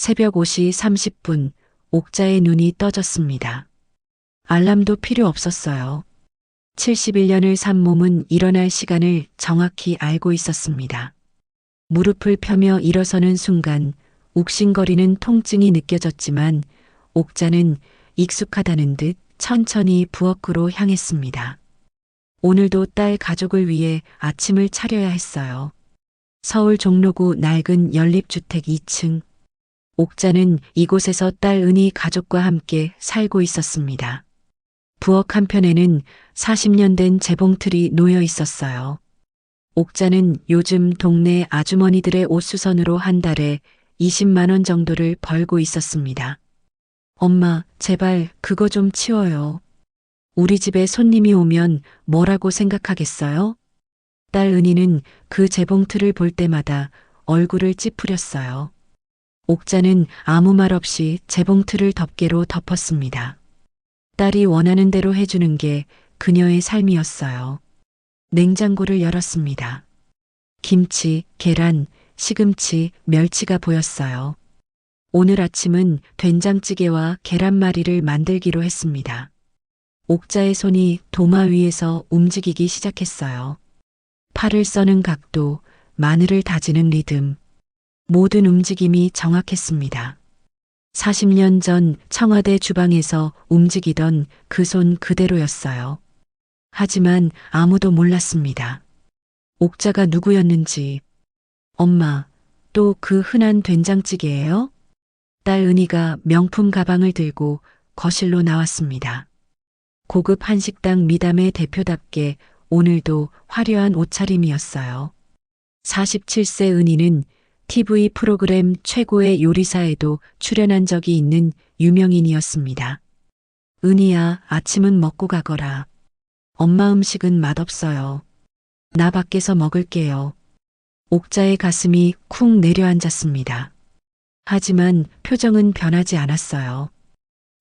새벽 5시 30분, 옥자의 눈이 떠졌습니다. 알람도 필요 없었어요. 71년을 산 몸은 일어날 시간을 정확히 알고 있었습니다. 무릎을 펴며 일어서는 순간 욱신거리는 통증이 느껴졌지만 옥자는 익숙하다는 듯 천천히 부엌으로 향했습니다. 오늘도 딸 가족을 위해 아침을 차려야 했어요. 서울 종로구 낡은 연립주택 2층. 옥자는 이곳에서 딸 은희 가족과 함께 살고 있었습니다. 부엌 한편에는 40년 된 재봉틀이 놓여 있었어요. 옥자는 요즘 동네 아주머니들의 옷수선으로 한 달에 20만 원 정도를 벌고 있었습니다. 엄마, 제발 그거 좀 치워요. 우리 집에 손님이 오면 뭐라고 생각하겠어요? 딸 은희는 그 재봉틀을 볼 때마다 얼굴을 찌푸렸어요. 옥자는 아무 말 없이 재봉틀을 덮개로 덮었습니다. 딸이 원하는 대로 해주는 게 그녀의 삶이었어요. 냉장고를 열었습니다. 김치, 계란, 시금치, 멸치가 보였어요. 오늘 아침은 된장찌개와 계란말이를 만들기로 했습니다. 옥자의 손이 도마 위에서 움직이기 시작했어요. 파를 써는 각도, 마늘을 다지는 리듬, 모든 움직임이 정확했습니다. 40년 전 청와대 주방에서 움직이던 그 손 그대로였어요. 하지만 아무도 몰랐습니다. 옥자가 누구였는지. 엄마, 또 그 흔한 된장찌개예요? 딸 은희가 명품 가방을 들고 거실로 나왔습니다. 고급 한식당 미담의 대표답게 오늘도 화려한 옷차림이었어요. 47세 은희는 TV 프로그램 최고의 요리사에도 출연한 적이 있는 유명인이었습니다. 은희야, 아침은 먹고 가거라. 엄마 음식은 맛없어요. 나 밖에서 먹을게요. 옥자의 가슴이 쿵 내려앉았습니다. 하지만 표정은 변하지 않았어요.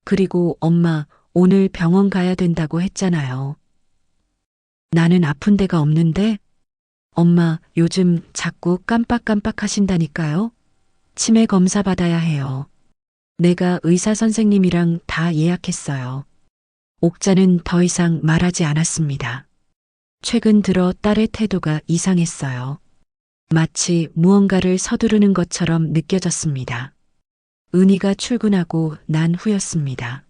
그리고 엄마, 오늘 병원 가야 된다고 했잖아요. 나는 아픈 데가 없는데? 엄마, 요즘 자꾸 깜빡깜빡 하신다니까요? 치매 검사 받아야 해요. 내가 의사 선생님이랑 다 예약했어요. 옥자는 더 이상 말하지 않았습니다. 최근 들어 딸의 태도가 이상했어요. 마치 무언가를 서두르는 것처럼 느껴졌습니다. 은희가 출근하고 난 후였습니다.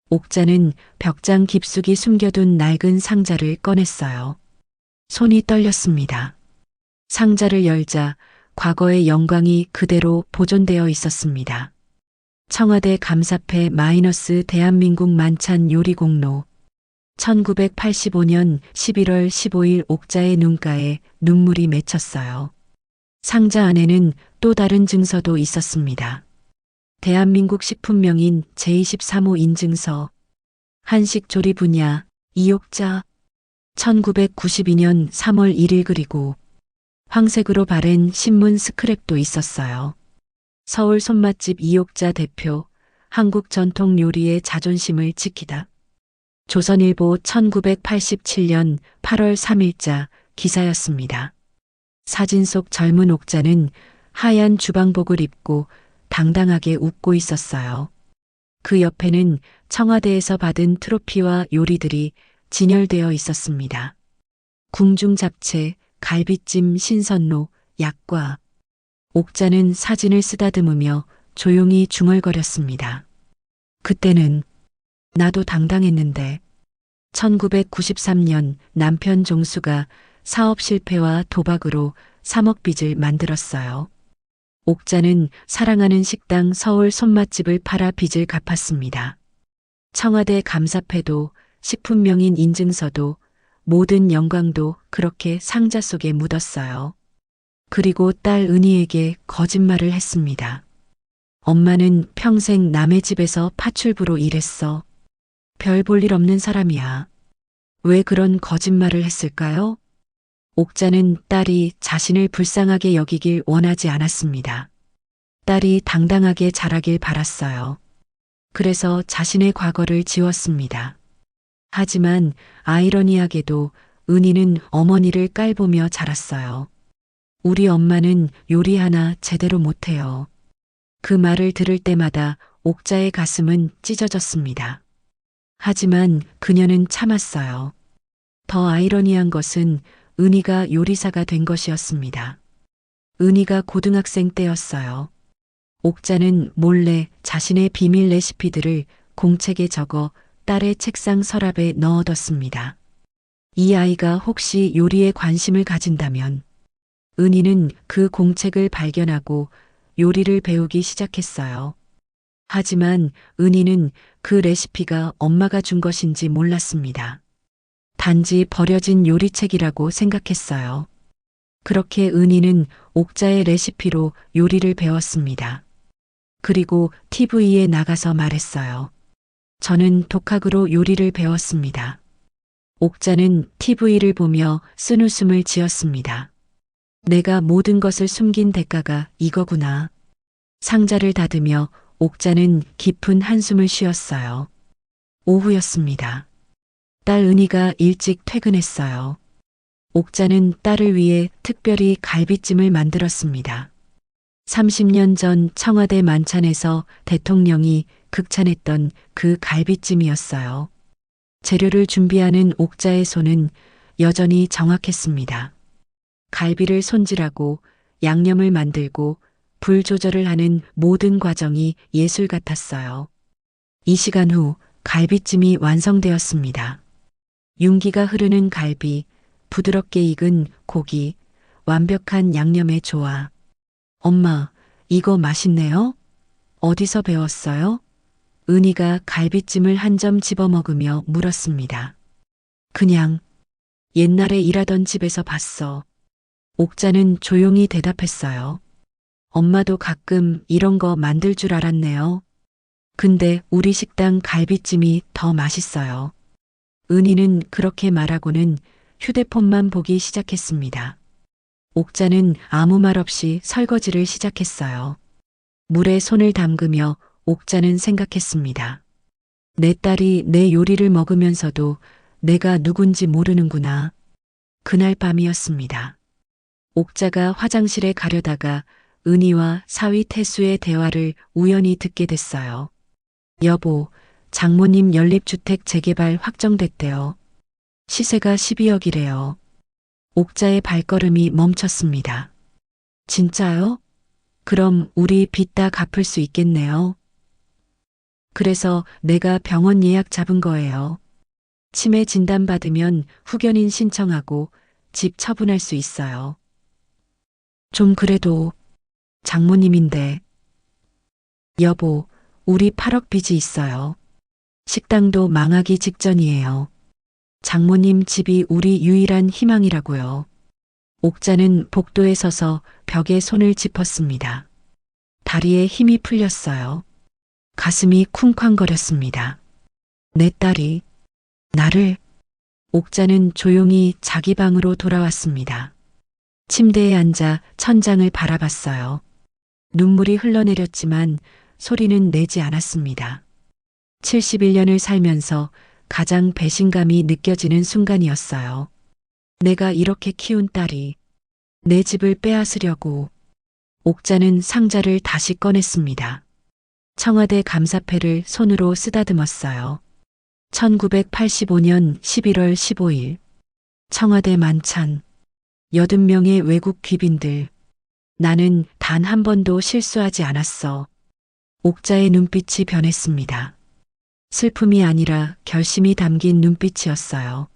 옥자는 벽장 깊숙이 숨겨둔 낡은 상자를 꺼냈어요. 손이 떨렸습니다. 상자를 열자 과거의 영광이 그대로 보존되어 있었습니다. 청와대 감사패 마이너스 대한민국 만찬 요리 공로. 1985년 11월 15일 옥자의 눈가에 눈물이 맺혔어요. 상자 안에는 또 다른 증서도 있었습니다. 대한민국 식품명인 제23호 인증서. 한식 조리 분야 이옥자. 1992년 3월 1일 그리고 황색으로 바랜 신문 스크랩도 있었어요. 서울 손맛집 이옥자 대표, 한국 전통 요리의 자존심을 지키다. 조선일보 1987년 8월 3일자 기사였습니다. 사진 속 젊은 옥자는 하얀 주방복을 입고 당당하게 웃고 있었어요. 그 옆에는 청와대에서 받은 트로피와 요리들이 진열되어 있었습니다. 궁중 잡채, 갈비찜 신선로, 약과. 옥자는 사진을 쓰다듬으며 조용히 중얼거렸습니다. 그때는 나도 당당했는데. 1993년 남편 종수가 사업 실패와 도박으로 3억 빚을 만들었어요. 옥자는 사랑하는 식당 서울 손맛집을 팔아 빚을 갚았습니다. 청와대 감사패도 식품명인 인증서도 모든 영광도 그렇게 상자 속에 묻었어요. 그리고 딸 은희에게 거짓말을 했습니다. 엄마는 평생 남의 집에서 파출부로 일했어. 별 볼 일 없는 사람이야. 왜 그런 거짓말을 했을까요? 옥자는 딸이 자신을 불쌍하게 여기길 원하지 않았습니다. 딸이 당당하게 자라길 바랐어요. 그래서 자신의 과거를 지웠습니다. 하지만 아이러니하게도 은희는 어머니를 깔보며 자랐어요. 우리 엄마는 요리 하나 제대로 못해요. 그 말을 들을 때마다 옥자의 가슴은 찢어졌습니다. 하지만 그녀는 참았어요. 더 아이러니한 것은 은희가 요리사가 된 것이었습니다. 은희가 고등학생 때였어요. 옥자는 몰래 자신의 비밀 레시피들을 공책에 적어 딸의 책상 서랍에 넣어뒀습니다. 이 아이가 혹시 요리에 관심을 가진다면. 은희는 그 공책을 발견하고 요리를 배우기 시작했어요. 하지만 은희는 그 레시피가 엄마가 준 것인지 몰랐습니다. 단지 버려진 요리책이라고 생각했어요. 그렇게 은희는 옥자의 레시피로 요리를 배웠습니다. 그리고 TV에 나가서 말했어요. 저는 독학으로 요리를 배웠습니다. 옥자는 TV를 보며 쓴웃음을 지었습니다. 내가 모든 것을 숨긴 대가가 이거구나. 상자를 닫으며 옥자는 깊은 한숨을 쉬었어요. 오후였습니다. 딸 은희가 일찍 퇴근했어요. 옥자는 딸을 위해 특별히 갈비찜을 만들었습니다. 30년 전 청와대 만찬에서 대통령이 극찬했던 그 갈비찜이었어요. 재료를 준비하는 옥자의 손은 여전히 정확했습니다. 갈비를 손질하고 양념을 만들고 불 조절을 하는 모든 과정이 예술 같았어요. 이 시간 후 갈비찜이 완성되었습니다. 윤기가 흐르는 갈비, 부드럽게 익은 고기, 완벽한 양념의 조화. 엄마, 이거 맛있네요? 어디서 배웠어요? 은희가 갈비찜을 한 점 집어 먹으며 물었습니다. 그냥 옛날에 일하던 집에서 봤어. 옥자는 조용히 대답했어요. 엄마도 가끔 이런 거 만들 줄 알았네요. 근데 우리 식당 갈비찜이 더 맛있어요. 은희는 그렇게 말하고는 휴대폰만 보기 시작했습니다. 옥자는 아무 말 없이 설거지를 시작했어요. 물에 손을 담그며 옥자는 생각했습니다. 내 딸이 내 요리를 먹으면서도 내가 누군지 모르는구나. 그날 밤이었습니다. 옥자가 화장실에 가려다가 은희와 사위 태수의 대화를 우연히 듣게 됐어요. 여보, 장모님 연립주택 재개발 확정됐대요. 시세가 12억이래요. 옥자의 발걸음이 멈췄습니다. 진짜요? 그럼 우리 빚 다 갚을 수 있겠네요. 그래서 내가 병원 예약 잡은 거예요. 치매 진단받으면 후견인 신청하고 집 처분할 수 있어요. 좀 그래도 장모님인데. 여보, 우리 8억 빚이 있어요. 식당도 망하기 직전이에요. 장모님 집이 우리 유일한 희망이라고요. 옥자는 복도에 서서 벽에 손을 짚었습니다. 다리에 힘이 풀렸어요. 가슴이 쿵쾅거렸습니다. 내 딸이 나를. 옥자는 조용히 자기 방으로 돌아왔습니다. 침대에 앉아 천장을 바라봤어요. 눈물이 흘러내렸지만 소리는 내지 않았습니다. 71년을 살면서 가장 배신감이 느껴지는 순간이었어요. 내가 이렇게 키운 딸이 내 집을 빼앗으려고. 옥자는 상자를 다시 꺼냈습니다. 청와대 감사패를 손으로 쓰다듬었어요. 1985년 11월 15일. 청와대 만찬. 80명의 외국 귀빈들. 나는 단 한 번도 실수하지 않았어. 옥자의 눈빛이 변했습니다. 슬픔이 아니라 결심이 담긴 눈빛이었어요.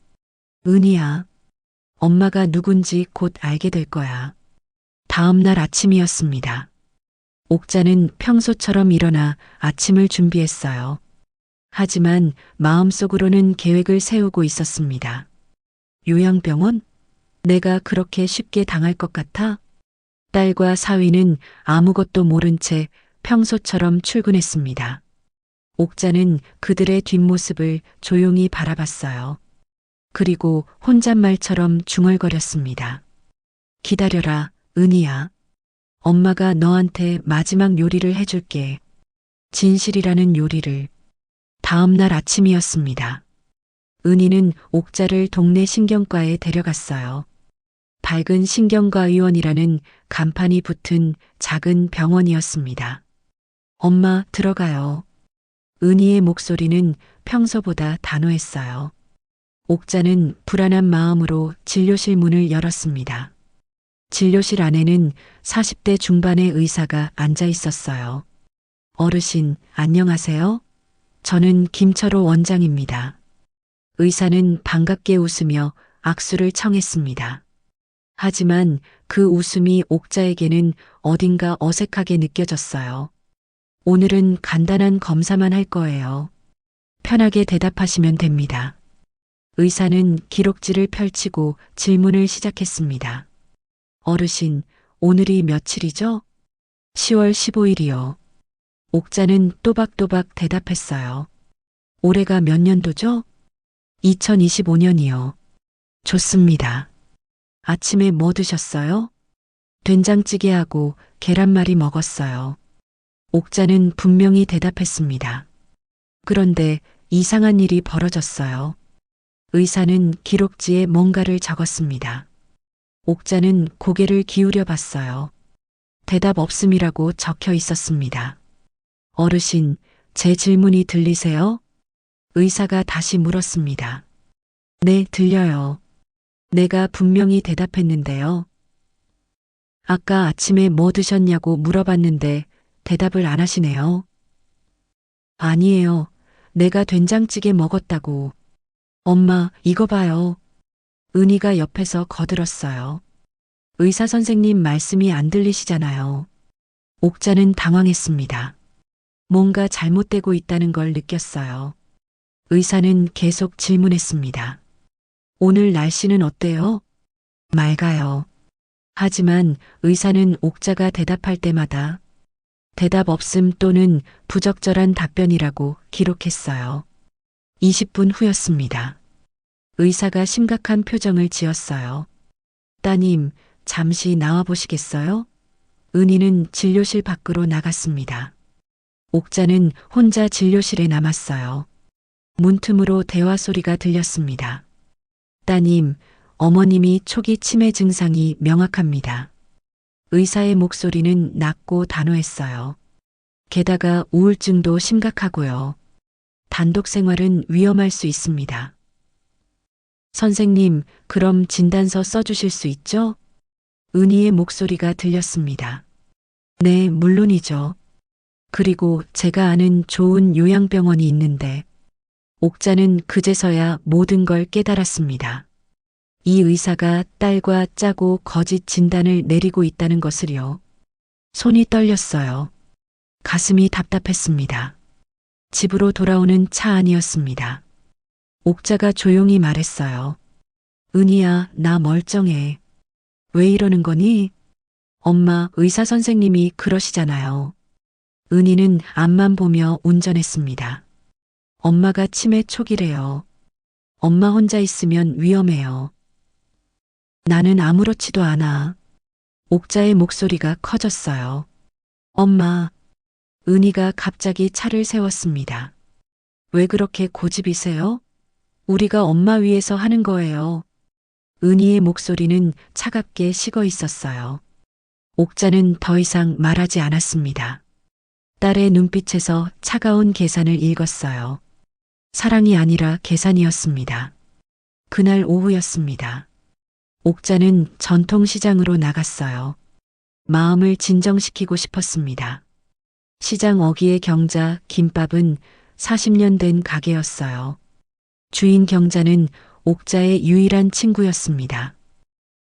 은희야, 엄마가 누군지 곧 알게 될 거야. 다음 날 아침이었습니다. 옥자는 평소처럼 일어나 아침을 준비했어요. 하지만 마음속으로는 계획을 세우고 있었습니다. 요양병원? 내가 그렇게 쉽게 당할 것 같아? 딸과 사위는 아무것도 모른 채 평소처럼 출근했습니다. 옥자는 그들의 뒷모습을 조용히 바라봤어요. 그리고 혼잣말처럼 중얼거렸습니다. 기다려라, 은희야. 엄마가 너한테 마지막 요리를 해줄게. 진실이라는 요리를. 다음 날 아침이었습니다. 은희는 옥자를 동네 신경과에 데려갔어요. 밝은 신경과 의원이라는 간판이 붙은 작은 병원이었습니다. 엄마, 들어가요. 은희의 목소리는 평소보다 단호했어요. 옥자는 불안한 마음으로 진료실 문을 열었습니다. 진료실 안에는 40대 중반의 의사가 앉아 있었어요. 어르신, 안녕하세요. 저는 김철호 원장입니다. 의사는 반갑게 웃으며 악수를 청했습니다. 하지만 그 웃음이 옥자에게는 어딘가 어색하게 느껴졌어요. 오늘은 간단한 검사만 할 거예요. 편하게 대답하시면 됩니다. 의사는 기록지를 펼치고 질문을 시작했습니다. 어르신, 오늘이 며칠이죠? 10월 15일이요. 옥자는 또박또박 대답했어요. 올해가 몇 년도죠? 2025년이요. 좋습니다. 아침에 뭐 드셨어요? 된장찌개하고 계란말이 먹었어요. 옥자는 분명히 대답했습니다. 그런데 이상한 일이 벌어졌어요. 의사는 기록지에 뭔가를 적었습니다. 옥자는 고개를 기울여 봤어요. 대답 없음이라고 적혀 있었습니다. 어르신, 제 질문이 들리세요? 의사가 다시 물었습니다. 네, 들려요. 내가 분명히 대답했는데요. 아까 아침에 뭐 드셨냐고 물어봤는데 대답을 안 하시네요. 아니에요. 내가 된장찌개 먹었다고. 엄마, 이거 봐요. 은희가 옆에서 거들었어요. 의사 선생님 말씀이 안 들리시잖아요. 옥자는 당황했습니다. 뭔가 잘못되고 있다는 걸 느꼈어요. 의사는 계속 질문했습니다. 오늘 날씨는 어때요? 맑아요. 하지만 의사는 옥자가 대답할 때마다 대답 없음 또는 부적절한 답변이라고 기록했어요. 20분 후였습니다. 의사가 심각한 표정을 지었어요. 따님, 잠시 나와 보시겠어요? 은희는 진료실 밖으로 나갔습니다. 옥자는 혼자 진료실에 남았어요. 문틈으로 대화 소리가 들렸습니다. 따님, 어머님이 초기 치매 증상이 명확합니다. 의사의 목소리는 낮고 단호했어요. 게다가 우울증도 심각하고요. 단독 생활은 위험할 수 있습니다. 선생님, 그럼 진단서 써주실 수 있죠? 은희의 목소리가 들렸습니다. 네, 물론이죠. 그리고 제가 아는 좋은 요양병원이 있는데, 옥자는 그제서야 모든 걸 깨달았습니다. 이 의사가 딸과 짜고 거짓 진단을 내리고 있다는 것을요. 손이 떨렸어요. 가슴이 답답했습니다. 집으로 돌아오는 차 안이었습니다. 옥자가 조용히 말했어요. 은희야, 나 멀쩡해. 왜 이러는 거니? 엄마, 의사 선생님이 그러시잖아요. 은희는 앞만 보며 운전했습니다. 엄마가 치매 초기래요. 엄마 혼자 있으면 위험해요. 나는 아무렇지도 않아. 옥자의 목소리가 커졌어요. 엄마. 은희가 갑자기 차를 세웠습니다. 왜 그렇게 고집이세요? 우리가 엄마 위해서 하는 거예요. 은희의 목소리는 차갑게 식어 있었어요. 옥자는 더 이상 말하지 않았습니다. 딸의 눈빛에서 차가운 계산을 읽었어요. 사랑이 아니라 계산이었습니다. 그날 오후였습니다. 옥자는 전통시장으로 나갔어요. 마음을 진정시키고 싶었습니다. 시장 어귀의 경자 김밥은 40년 된 가게였어요. 주인 경자는 옥자의 유일한 친구였습니다.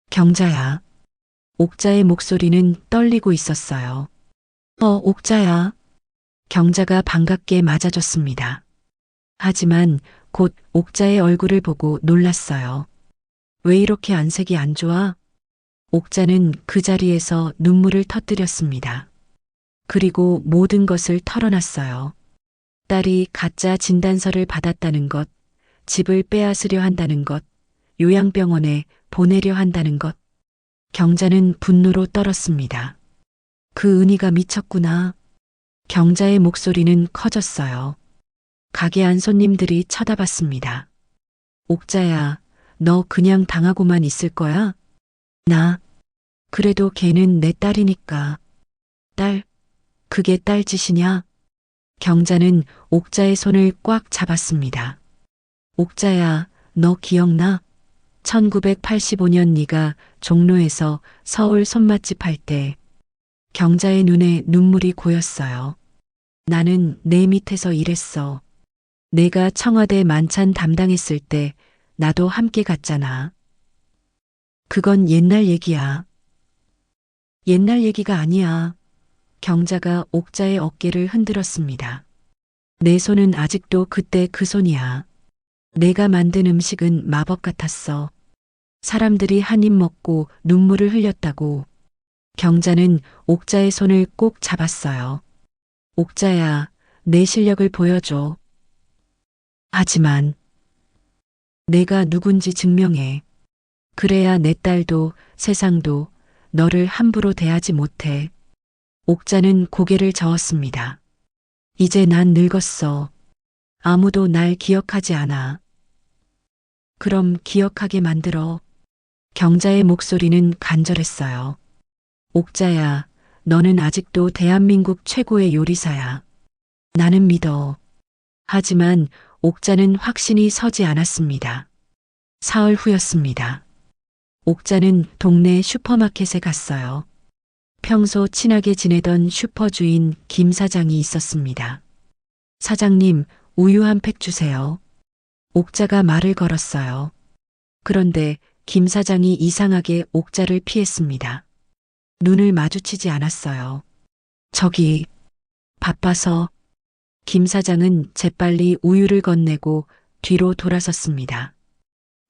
경자야. 옥자의 목소리는 떨리고 있었어요. 옥자야. 경자가 반갑게 맞아줬습니다. 하지만 곧 옥자의 얼굴을 보고 놀랐어요. 왜 이렇게 안색이 안 좋아? 옥자는 그 자리에서 눈물을 터뜨렸습니다. 그리고 모든 것을 털어놨어요. 딸이 가짜 진단서를 받았다는 것, 집을 빼앗으려 한다는 것, 요양병원에 보내려 한다는 것. 경자는 분노로 떨었습니다. 그 은희가 미쳤구나. 경자의 목소리는 커졌어요. 가게 안 손님들이 쳐다봤습니다. 옥자야, 너 그냥 당하고만 있을 거야? 그래도 걔는 내 딸이니까. 딸, 그게 딸 짓이냐? 경자는 옥자의 손을 꽉 잡았습니다. 옥자야, 너 기억나? 1985년 네가 종로에서 서울 손맛집 할 때 경자의 눈에 눈물이 고였어요. 나는 내 밑에서 일했어. 내가 청와대 만찬 담당했을 때 나도 함께 갔잖아. 그건 옛날 얘기야. 옛날 얘기가 아니야. 경자가 옥자의 어깨를 흔들었습니다. 내 손은 아직도 그때 그 손이야. 내가 만든 음식은 마법 같았어. 사람들이 한 입 먹고 눈물을 흘렸다고. 경자는 옥자의 손을 꼭 잡았어요. 옥자야, 내 실력을 보여줘. 하지만 내가 누군지 증명해. 그래야 내 딸도 세상도 너를 함부로 대하지 못해. 옥자는 고개를 저었습니다. 이제 난 늙었어. 아무도 날 기억하지 않아. 그럼 기억하게 만들어. 경자의 목소리는 간절했어요. 옥자야, 너는 아직도 대한민국 최고의 요리사야. 나는 믿어. 하지만 옥자는 확신이 서지 않았습니다. 사흘 후였습니다. 옥자는 동네 슈퍼마켓에 갔어요. 평소 친하게 지내던 슈퍼 주인 김 사장이 있었습니다. 사장님, 우유 한 팩 주세요. 옥자가 말을 걸었어요. 그런데 김 사장이 이상하게 옥자를 피했습니다. 눈을 마주치지 않았어요. 저기, 바빠서. 김 사장은 재빨리 우유를 건네고 뒤로 돌아섰습니다.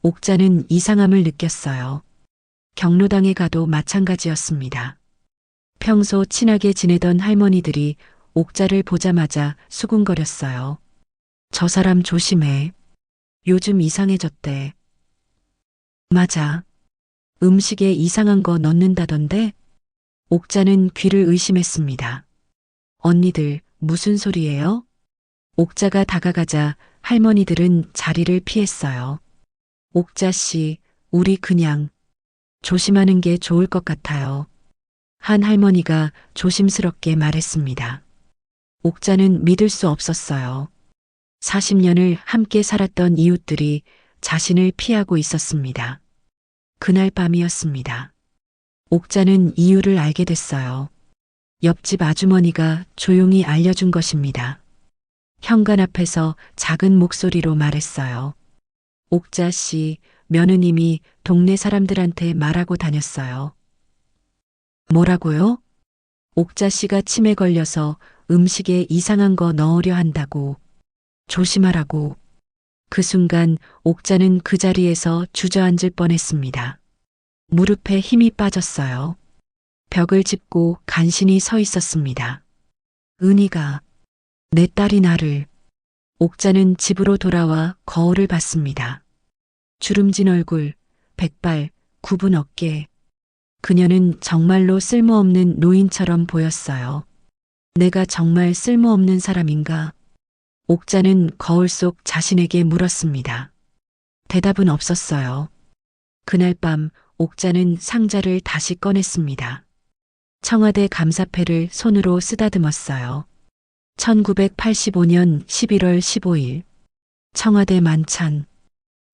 옥자는 이상함을 느꼈어요. 경로당에 가도 마찬가지였습니다. 평소 친하게 지내던 할머니들이 옥자를 보자마자 수군거렸어요. 저 사람 조심해. 요즘 이상해졌대. 맞아. 음식에 이상한 거 넣는다던데? 옥자는 귀를 의심했습니다. 언니들, 무슨 소리예요? 옥자가 다가가자 할머니들은 자리를 피했어요. 옥자 씨, 우리 그냥 조심하는 게 좋을 것 같아요. 한 할머니가 조심스럽게 말했습니다. 옥자는 믿을 수 없었어요. 40년을 함께 살았던 이웃들이 자신을 피하고 있었습니다. 그날 밤이었습니다. 옥자는 이유를 알게 됐어요. 옆집 아주머니가 조용히 알려준 것입니다. 현관 앞에서 작은 목소리로 말했어요. 옥자 씨, 며느님이 동네 사람들한테 말하고 다녔어요. 뭐라고요? 옥자 씨가 침에 걸려서 음식에 이상한 거 넣으려 한다고. 조심하라고. 그 순간 옥자는 그 자리에서 주저앉을 뻔했습니다. 무릎에 힘이 빠졌어요. 벽을 짚고 간신히 서 있었습니다. 은희가, 내 딸이 나를. 옥자는 집으로 돌아와 거울을 봤습니다. 주름진 얼굴, 백발, 굽은 어깨. 그녀는 정말로 쓸모없는 노인처럼 보였어요. 내가 정말 쓸모없는 사람인가? 옥자는 거울 속 자신에게 물었습니다. 대답은 없었어요. 그날 밤 옥자는 상자를 다시 꺼냈습니다. 청와대 감사패를 손으로 쓰다듬었어요. 1985년 11월 15일. 청와대 만찬.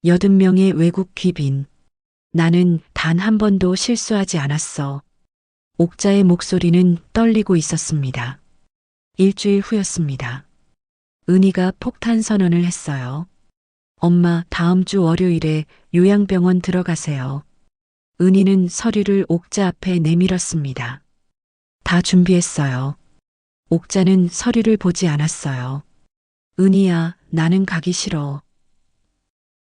80명의 외국 귀빈. 나는 단 한 번도 실수하지 않았어. 옥자의 목소리는 떨리고 있었습니다. 일주일 후였습니다. 은희가 폭탄 선언을 했어요. 엄마, 다음 주 월요일에 요양병원 들어가세요. 은희는 서류를 옥자 앞에 내밀었습니다. 다 준비했어요. 옥자는 서류를 보지 않았어요. 은희야, 나는 가기 싫어.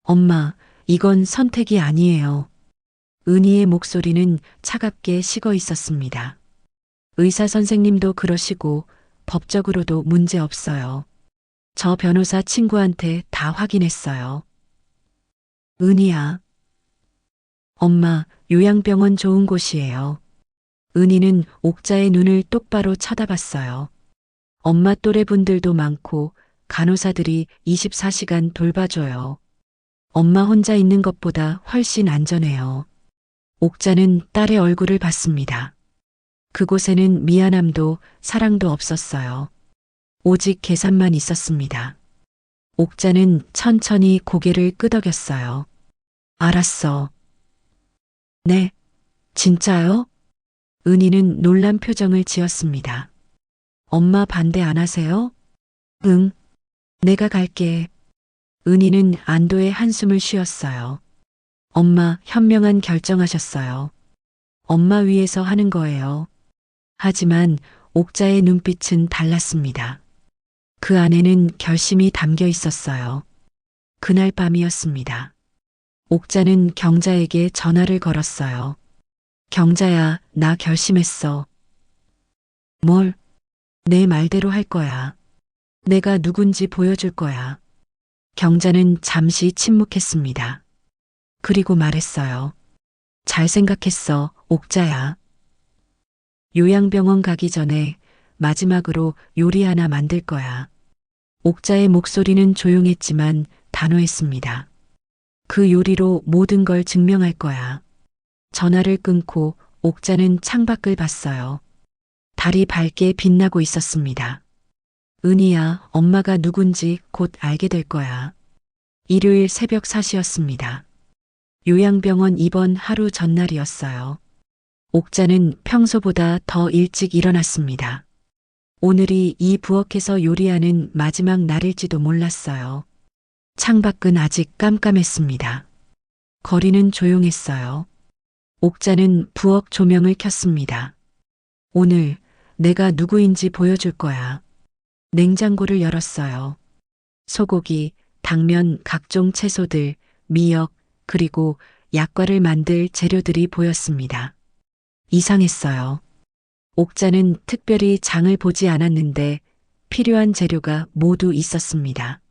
엄마, 이건 선택이 아니에요. 은희의 목소리는 차갑게 식어 있었습니다. 의사 선생님도 그러시고 법적으로도 문제 없어요. 저 변호사 친구한테 다 확인했어요. 은희야. 엄마, 요양병원 좋은 곳이에요. 은희는 옥자의 눈을 똑바로 쳐다봤어요. 엄마 또래 분들도 많고 간호사들이 24시간 돌봐줘요. 엄마 혼자 있는 것보다 훨씬 안전해요. 옥자는 딸의 얼굴을 봤습니다. 그곳에는 미안함도 사랑도 없었어요. 오직 계산만 있었습니다. 옥자는 천천히 고개를 끄덕였어요. 알았어. 네, 진짜요? 은희는 놀란 표정을 지었습니다. 엄마 반대 안 하세요? 응, 내가 갈게. 은희는 안도의 한숨을 쉬었어요. 엄마 현명한 결정하셨어요. 엄마 위해서 하는 거예요. 하지만 옥자의 눈빛은 달랐습니다. 그 안에는 결심이 담겨 있었어요. 그날 밤이었습니다. 옥자는 경자에게 전화를 걸었어요. 경자야, 나 결심했어. 뭘? 내 말대로 할 거야. 내가 누군지 보여줄 거야. 경자는 잠시 침묵했습니다. 그리고 말했어요. 잘 생각했어, 옥자야. 요양병원 가기 전에 마지막으로 요리 하나 만들 거야. 옥자의 목소리는 조용했지만 단호했습니다. 그 요리로 모든 걸 증명할 거야. 전화를 끊고 옥자는 창밖을 봤어요. 달이 밝게 빛나고 있었습니다. 은희야, 엄마가 누군지 곧 알게 될 거야. 일요일 새벽 4시였습니다. 요양병원 입원 하루 전날이었어요. 옥자는 평소보다 더 일찍 일어났습니다. 오늘이 이 부엌에서 요리하는 마지막 날일지도 몰랐어요. 창밖은 아직 깜깜했습니다. 거리는 조용했어요. 옥자는 부엌 조명을 켰습니다. 오늘 내가 누구인지 보여줄 거야. 냉장고를 열었어요. 소고기, 당면, 각종 채소들, 미역, 그리고 약과를 만들 재료들이 보였습니다. 이상했어요. 옥자는 특별히 장을 보지 않았는데 필요한 재료가 모두 있었습니다.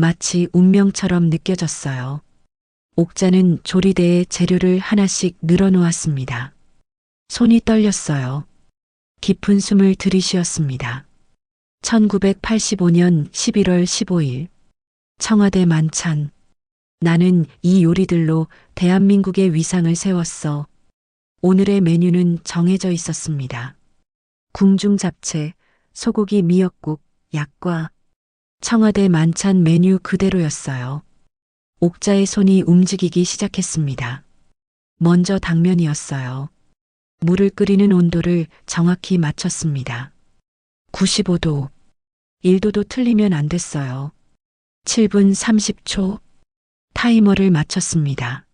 마치 운명처럼 느껴졌어요. 옥자는 조리대에 재료를 하나씩 늘어놓았습니다. 손이 떨렸어요. 깊은 숨을 들이쉬었습니다. 1985년 11월 15일 청와대 만찬. 나는 이 요리들로 대한민국의 위상을 세웠어. 오늘의 메뉴는 정해져 있었습니다. 궁중 잡채, 소고기 미역국, 약과. 청와대 만찬 메뉴 그대로였어요. 옥자의 손이 움직이기 시작했습니다. 먼저 당면이었어요. 물을 끓이는 온도를 정확히 맞췄습니다. 95도. 1도도 틀리면 안 됐어요. 7분 30초. 타이머를 맞췄습니다.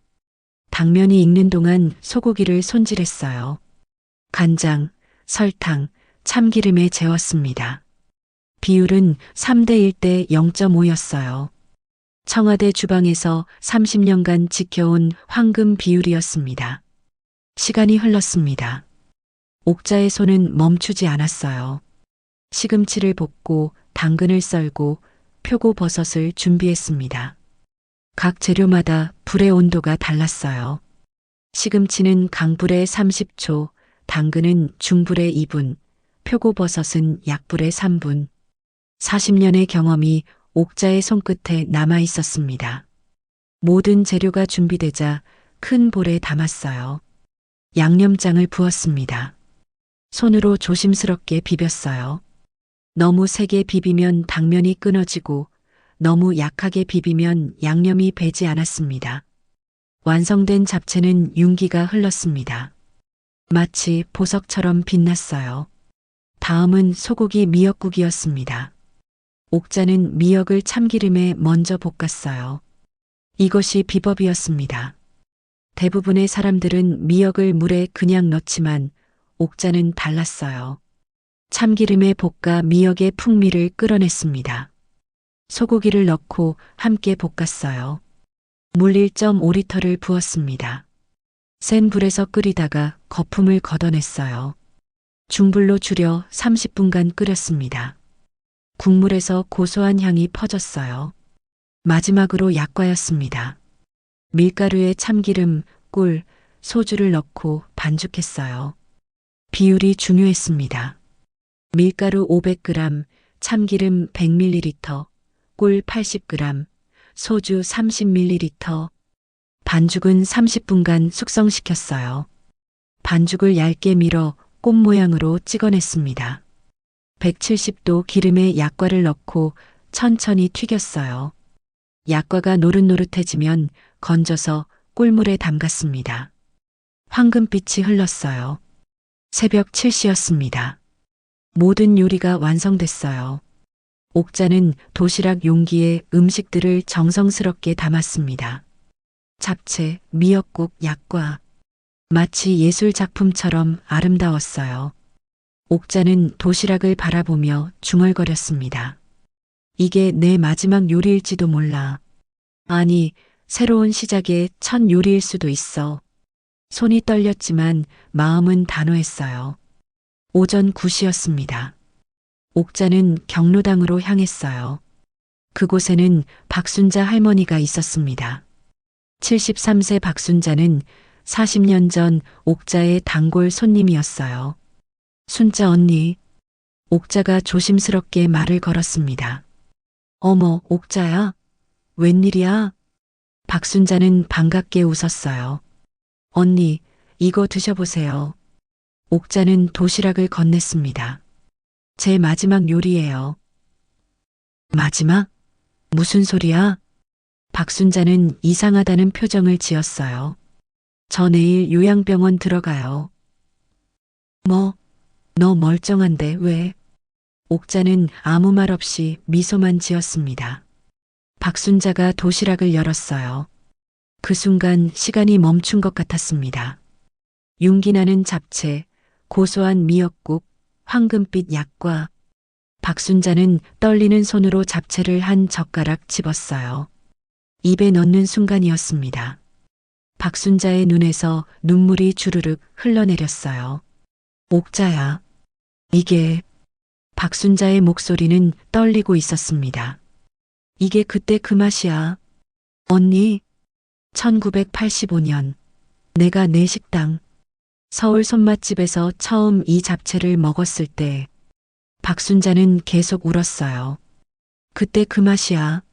당면이 익는 동안 소고기를 손질했어요. 간장, 설탕, 참기름에 재웠습니다. 비율은 3대 1대 0.5였어요. 청와대 주방에서 30년간 지켜온 황금 비율이었습니다. 시간이 흘렀습니다. 옥자의 손은 멈추지 않았어요. 시금치를 볶고 당근을 썰고 표고버섯을 준비했습니다. 각 재료마다 불의 온도가 달랐어요. 시금치는 강불에 30초, 당근은 중불에 2분, 표고버섯은 약불에 3분. 40년의 경험이 옥자의 손끝에 남아 있었습니다. 모든 재료가 준비되자 큰 볼에 담았어요. 양념장을 부었습니다. 손으로 조심스럽게 비볐어요. 너무 세게 비비면 당면이 끊어지고 너무 약하게 비비면 양념이 배지 않았습니다. 완성된 잡채는 윤기가 흘렀습니다. 마치 보석처럼 빛났어요. 다음은 소고기 미역국이었습니다. 옥자는 미역을 참기름에 먼저 볶았어요. 이것이 비법이었습니다. 대부분의 사람들은 미역을 물에 그냥 넣지만 옥자는 달랐어요. 참기름에 볶아 미역의 풍미를 끌어냈습니다. 소고기를 넣고 함께 볶았어요. 물 1.5리터를 부었습니다. 센 불에서 끓이다가 거품을 걷어냈어요. 중불로 줄여 30분간 끓였습니다. 국물에서 고소한 향이 퍼졌어요. 마지막으로 약과였습니다. 밀가루에 참기름, 꿀, 소주를 넣고 반죽했어요. 비율이 중요했습니다. 밀가루 500g, 참기름 100ml, 꿀 80g, 소주 30ml. 반죽은 30분간 숙성시켰어요. 반죽을 얇게 밀어 꽃 모양으로 찍어냈습니다. 170도 기름에 약과를 넣고 천천히 튀겼어요. 약과가 노릇노릇해지면 건져서 꿀물에 담갔습니다. 황금빛이 흘렀어요. 새벽 7시였습니다. 모든 요리가 완성됐어요. 옥자는 도시락 용기에 음식들을 정성스럽게 담았습니다. 잡채, 미역국, 약과. 마치 예술 작품처럼 아름다웠어요. 옥자는 도시락을 바라보며 중얼거렸습니다. 이게 내 마지막 요리일지도 몰라. 아니, 새로운 시작의 첫 요리일 수도 있어. 손이 떨렸지만 마음은 단호했어요. 오전 9시였습니다. 옥자는 경로당으로 향했어요. 그곳에는 박순자 할머니가 있었습니다. 73세 박순자는 40년 전 옥자의 단골 손님이었어요. 순자 언니, 옥자가 조심스럽게 말을 걸었습니다. 어머, 옥자야? 웬일이야? 박순자는 반갑게 웃었어요. 언니, 이거 드셔보세요. 옥자는 도시락을 건넸습니다. 제 마지막 요리예요. 마지막? 무슨 소리야? 박순자는 이상하다는 표정을 지었어요. 저 내일 요양병원 들어가요. 뭐, 너 멀쩡한데 왜? 옥자는 아무 말 없이 미소만 지었습니다. 박순자가 도시락을 열었어요. 그 순간 시간이 멈춘 것 같았습니다. 윤기나는 잡채, 고소한 미역국, 황금빛 약과. 박순자는 떨리는 손으로 잡채를 한 젓가락 집었어요. 입에 넣는 순간이었습니다. 박순자의 눈에서 눈물이 주르륵 흘러내렸어요. 옥자야, 이게. 박순자의 목소리는 떨리고 있었습니다. 이게 그때 그 맛이야. 언니, 1985년 내가 내 식당, 서울 손맛집에서 처음 이 잡채를 먹었을 때 박순자는 계속 울었어요. 그때 그 맛이야.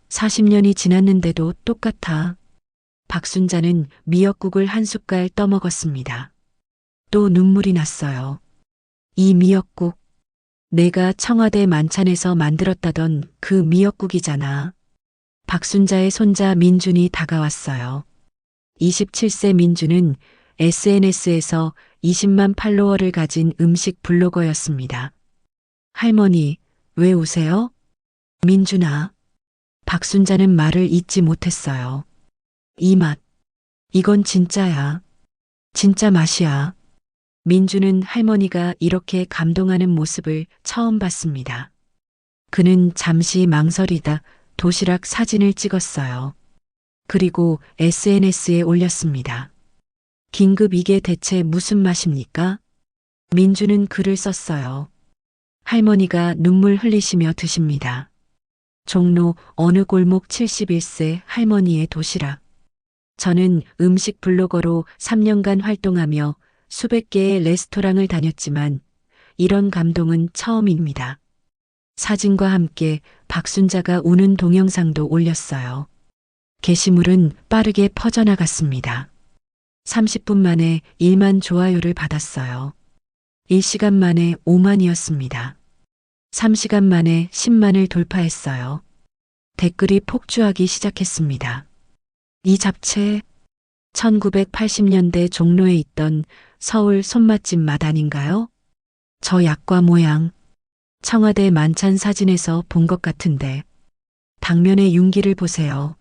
40년이 지났는데도 똑같아. 박순자는 미역국을 한 숟갈 떠먹었습니다. 또 눈물이 났어요. 이 미역국, 내가 청와대 만찬에서 만들었다던 그 미역국이잖아. 박순자의 손자 민준이 다가왔어요. 27세 민준은 SNS에서 20만 팔로워를 가진 음식 블로거였습니다. 할머니, 왜 우세요? 민준아. 박순자는 말을 잇지 못했어요. 이 맛, 이건 진짜야. 진짜 맛이야. 민주는 할머니가 이렇게 감동하는 모습을 처음 봤습니다. 그는 잠시 망설이다 도시락 사진을 찍었어요. 그리고 SNS에 올렸습니다. 긴급 이게 대체 무슨 맛입니까? 민주는 글을 썼어요. 할머니가 눈물 흘리시며 드십니다. 종로 어느 골목 71세 할머니의 도시락. 저는 음식 블로거로 3년간 활동하며 수백 개의 레스토랑을 다녔지만 이런 감동은 처음입니다. 사진과 함께 박순자가 우는 동영상도 올렸어요. 게시물은 빠르게 퍼져나갔습니다. 30분 만에 1만 좋아요를 받았어요. 1시간 만에 5만이었습니다. 3시간 만에 10만을 돌파했어요. 댓글이 폭주하기 시작했습니다. 이 잡채, 1980년대 종로에 있던 서울 손맛집 맛 아닌가요? 저 약과 모양, 청와대 만찬 사진에서 본 것 같은데. 당면의 윤기를 보세요.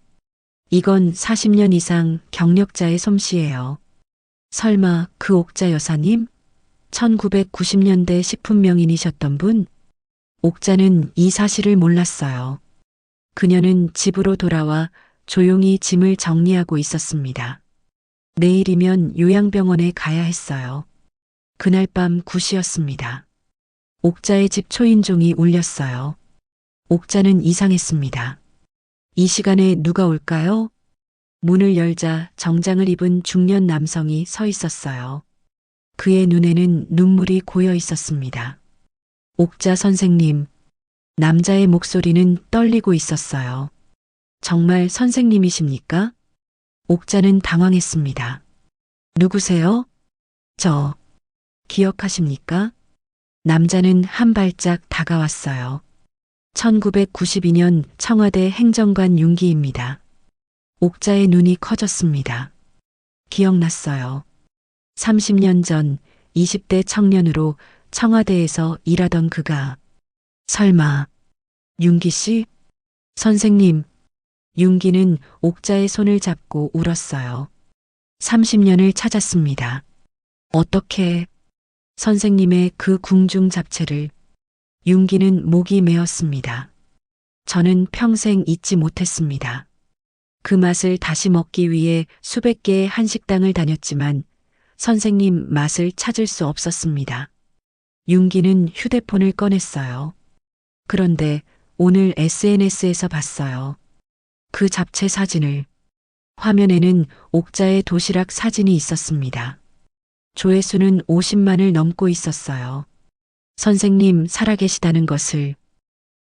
이건 40년 이상 경력자의 솜씨예요. 설마 그 옥자 여사님? 1990년대 식품명인이셨던 분? 옥자는 이 사실을 몰랐어요. 그녀는 집으로 돌아와 조용히 짐을 정리하고 있었습니다. 내일이면 요양병원에 가야 했어요. 그날 밤 9시였습니다. 옥자의 집 초인종이 울렸어요. 옥자는 이상했습니다. 이 시간에 누가 올까요? 문을 열자 정장을 입은 중년 남성이 서 있었어요. 그의 눈에는 눈물이 고여 있었습니다. 옥자 선생님, 남자의 목소리는 떨리고 있었어요. 정말 선생님이십니까? 옥자는 당황했습니다. 누구세요? 저, 기억하십니까? 남자는 한 발짝 다가왔어요. 1992년 청와대 행정관 윤기입니다. 옥자의 눈이 커졌습니다. 기억났어요. 30년 전 20대 청년으로 청와대에서 일하던 그가 설마 윤기 씨? 선생님, 윤기는 옥자의 손을 잡고 울었어요. 30년을 찾았습니다. 어떻게? 선생님의 그 궁중 잡채를 윤기는 목이 메었습니다. 저는 평생 잊지 못했습니다. 그 맛을 다시 먹기 위해 수백 개의 한식당을 다녔지만 선생님 맛을 찾을 수 없었습니다. 윤기는 휴대폰을 꺼냈어요. 그런데 오늘 SNS에서 봤어요. 그 잡채 사진을. 화면에는 옥자의 도시락 사진이 있었습니다. 조회수는 50만을 넘고 있었어요. 선생님 살아계시다는 것을.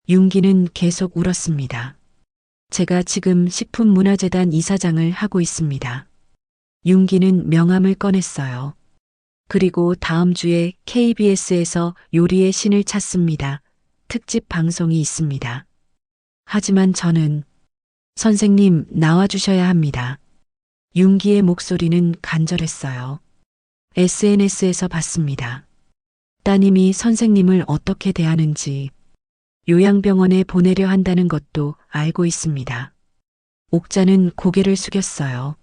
윤기는 계속 울었습니다. 제가 지금 식품문화재단 이사장을 하고 있습니다. 윤기는 명함을 꺼냈어요. 그리고 다음 주에 KBS에서 요리의 신을 찾습니다. 특집 방송이 있습니다. 하지만 저는 선생님 나와주셔야 합니다. 윤기의 목소리는 간절했어요. SNS에서 봤습니다. 따님이 선생님을 어떻게 대하는지 요양병원에 보내려 한다는 것도 알고 있습니다. 옥자는 고개를 숙였어요.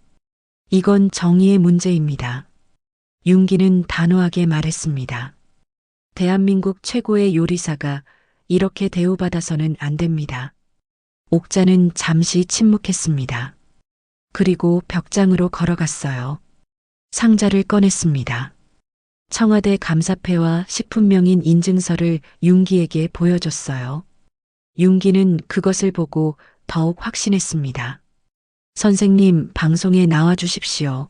이건 정의의 문제입니다. 윤기는 단호하게 말했습니다. 대한민국 최고의 요리사가 이렇게 대우받아서는 안 됩니다. 옥자는 잠시 침묵했습니다. 그리고 벽장으로 걸어갔어요. 상자를 꺼냈습니다. 청와대 감사패와 식품명인 인증서를 윤기에게 보여줬어요. 윤기는 그것을 보고 더욱 확신했습니다. 선생님, 방송에 나와 주십시오.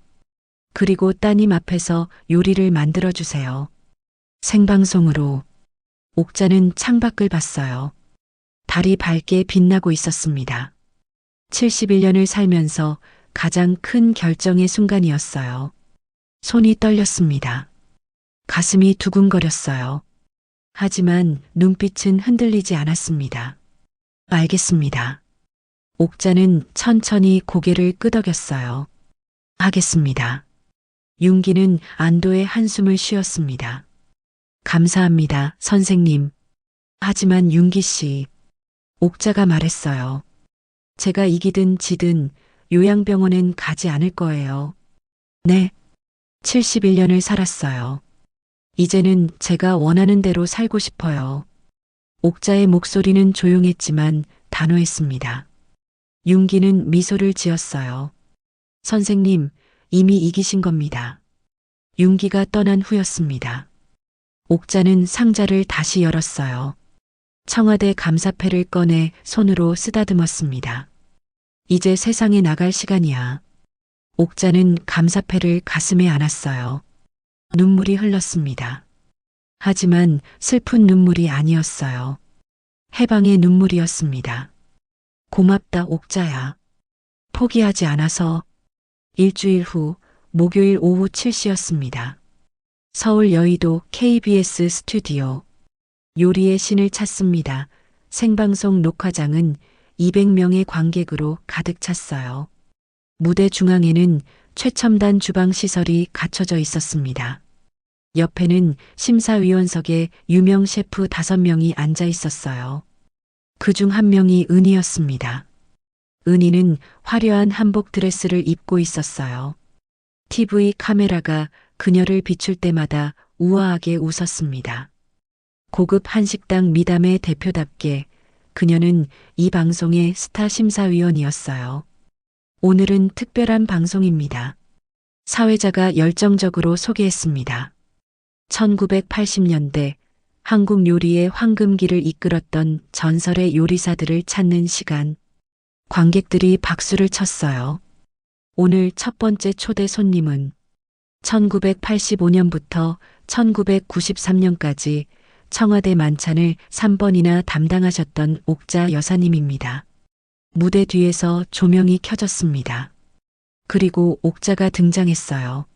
그리고 따님 앞에서 요리를 만들어 주세요. 생방송으로. 옥자는 창밖을 봤어요. 달이 밝게 빛나고 있었습니다. 71년을 살면서 가장 큰 결정의 순간이었어요. 손이 떨렸습니다. 가슴이 두근거렸어요. 하지만 눈빛은 흔들리지 않았습니다. 알겠습니다. 옥자는 천천히 고개를 끄덕였어요. 하겠습니다. 윤기는 안도의 한숨을 쉬었습니다. 감사합니다, 선생님. 하지만 윤기 씨, 옥자가 말했어요. 제가 이기든 지든 요양병원엔 가지 않을 거예요. 네, 71년을 살았어요. 이제는 제가 원하는 대로 살고 싶어요. 옥자의 목소리는 조용했지만 단호했습니다. 윤기는 미소를 지었어요. 선생님, 이미 이기신 겁니다. 윤기가 떠난 후였습니다. 옥자는 상자를 다시 열었어요. 청와대 감사패를 꺼내 손으로 쓰다듬었습니다. 이제 세상에 나갈 시간이야. 옥자는 감사패를 가슴에 안았어요. 눈물이 흘렀습니다. 하지만 슬픈 눈물이 아니었어요. 해방의 눈물이었습니다. 고맙다, 옥자야. 포기하지 않아서. 일주일 후 목요일 오후 7시였습니다. 서울 여의도 KBS 스튜디오. 요리의 신을 찾습니다. 생방송 녹화장은 200명의 관객으로 가득 찼어요. 무대 중앙에는 최첨단 주방 시설이 갖춰져 있었습니다. 옆에는 심사위원석에 유명 셰프 5명이 앉아 있었어요. 그중 한 명이 은희였습니다. 은희는 화려한 한복 드레스를 입고 있었어요. TV 카메라가 그녀를 비출 때마다 우아하게 웃었습니다. 고급 한식당 미담의 대표답게 그녀는 이 방송의 스타 심사위원이었어요. 오늘은 특별한 방송입니다. 사회자가 열정적으로 소개했습니다. 1980년대 한국 요리의 황금기를 이끌었던 전설의 요리사들을 찾는 시간. 관객들이 박수를 쳤어요. 오늘 첫 번째 초대 손님은 1985년부터 1993년까지 청와대 만찬을 3번이나 담당하셨던 옥자 여사님입니다. 무대 뒤에서 조명이 켜졌습니다. 그리고 옥자가 등장했어요.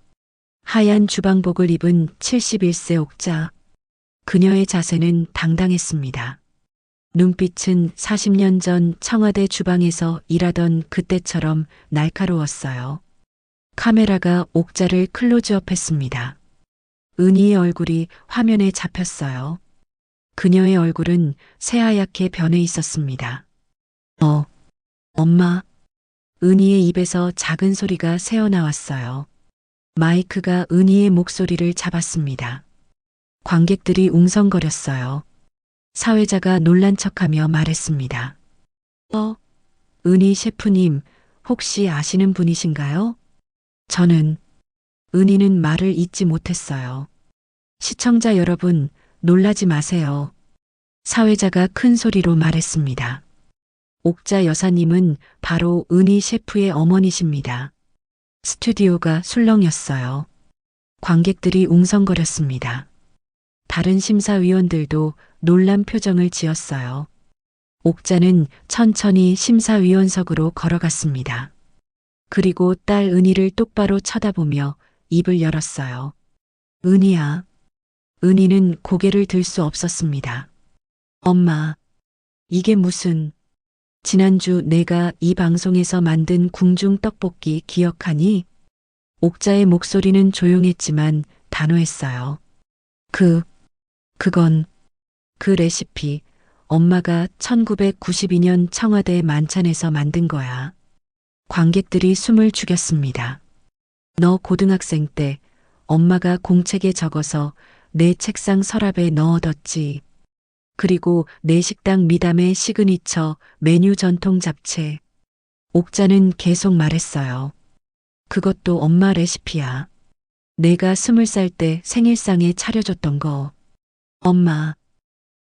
하얀 주방복을 입은 71세 옥자. 그녀의 자세는 당당했습니다. 눈빛은 40년 전 청와대 주방에서 일하던 그때처럼 날카로웠어요. 카메라가 옥자를 클로즈업했습니다. 은희의 얼굴이 화면에 잡혔어요. 그녀의 얼굴은 새하얗게 변해 있었습니다. 엄마. 은희의 입에서 작은 소리가 새어나왔어요. 마이크가 은희의 목소리를 잡았습니다. 관객들이 웅성거렸어요. 사회자가 놀란 척하며 말했습니다. 은희 셰프님, 혹시 아시는 분이신가요? 저는 은희는 말을 잇지 못했어요. 시청자 여러분, 놀라지 마세요. 사회자가 큰 소리로 말했습니다. 옥자 여사님은 바로 은희 셰프의 어머니십니다. 스튜디오가 술렁였어요. 관객들이 웅성거렸습니다. 다른 심사위원들도 놀란 표정을 지었어요. 옥자는 천천히 심사위원석으로 걸어갔습니다. 그리고 딸 은희를 똑바로 쳐다보며 입을 열었어요. 은희야. 은희는 고개를 들 수 없었습니다. 엄마, 이게 무슨... 지난주 내가 이 방송에서 만든 궁중 떡볶이 기억하니? 옥자의 목소리는 조용했지만 단호했어요. 그건 그 레시피 엄마가 1992년 청와대 만찬에서 만든 거야. 관객들이 숨을 죽였습니다. 너 고등학생 때 엄마가 공책에 적어서 내 책상 서랍에 넣어뒀지. 그리고 내 식당 미담의 시그니처 메뉴 전통 잡채. 옥자는 계속 말했어요. 그것도 엄마 레시피야. 내가 20살 때 생일상에 차려줬던 거. 엄마.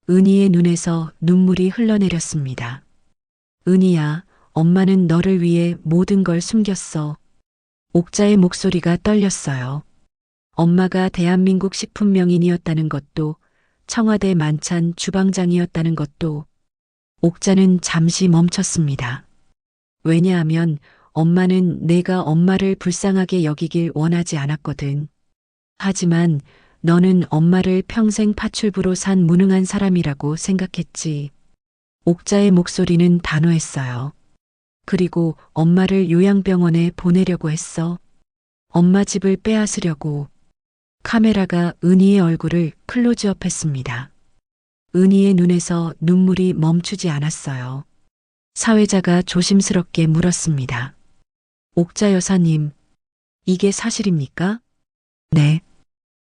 은희의 눈에서 눈물이 흘러내렸습니다. 은희야, 엄마는 너를 위해 모든 걸 숨겼어. 옥자의 목소리가 떨렸어요. 엄마가 대한민국 식품명인이었다는 것도, 청와대 만찬 주방장이었다는 것도. 옥자는 잠시 멈췄습니다. 왜냐하면 엄마는 내가 엄마를 불쌍하게 여기길 원하지 않았거든. 하지만 너는 엄마를 평생 파출부로 산 무능한 사람이라고 생각했지. 옥자의 목소리는 단호했어요. 그리고 엄마를 요양병원에 보내려고 했어. 엄마 집을 빼앗으려고. 카메라가 은희의 얼굴을 클로즈업했습니다. 은희의 눈에서 눈물이 멈추지 않았어요. 사회자가 조심스럽게 물었습니다. 옥자 여사님, 이게 사실입니까? 네.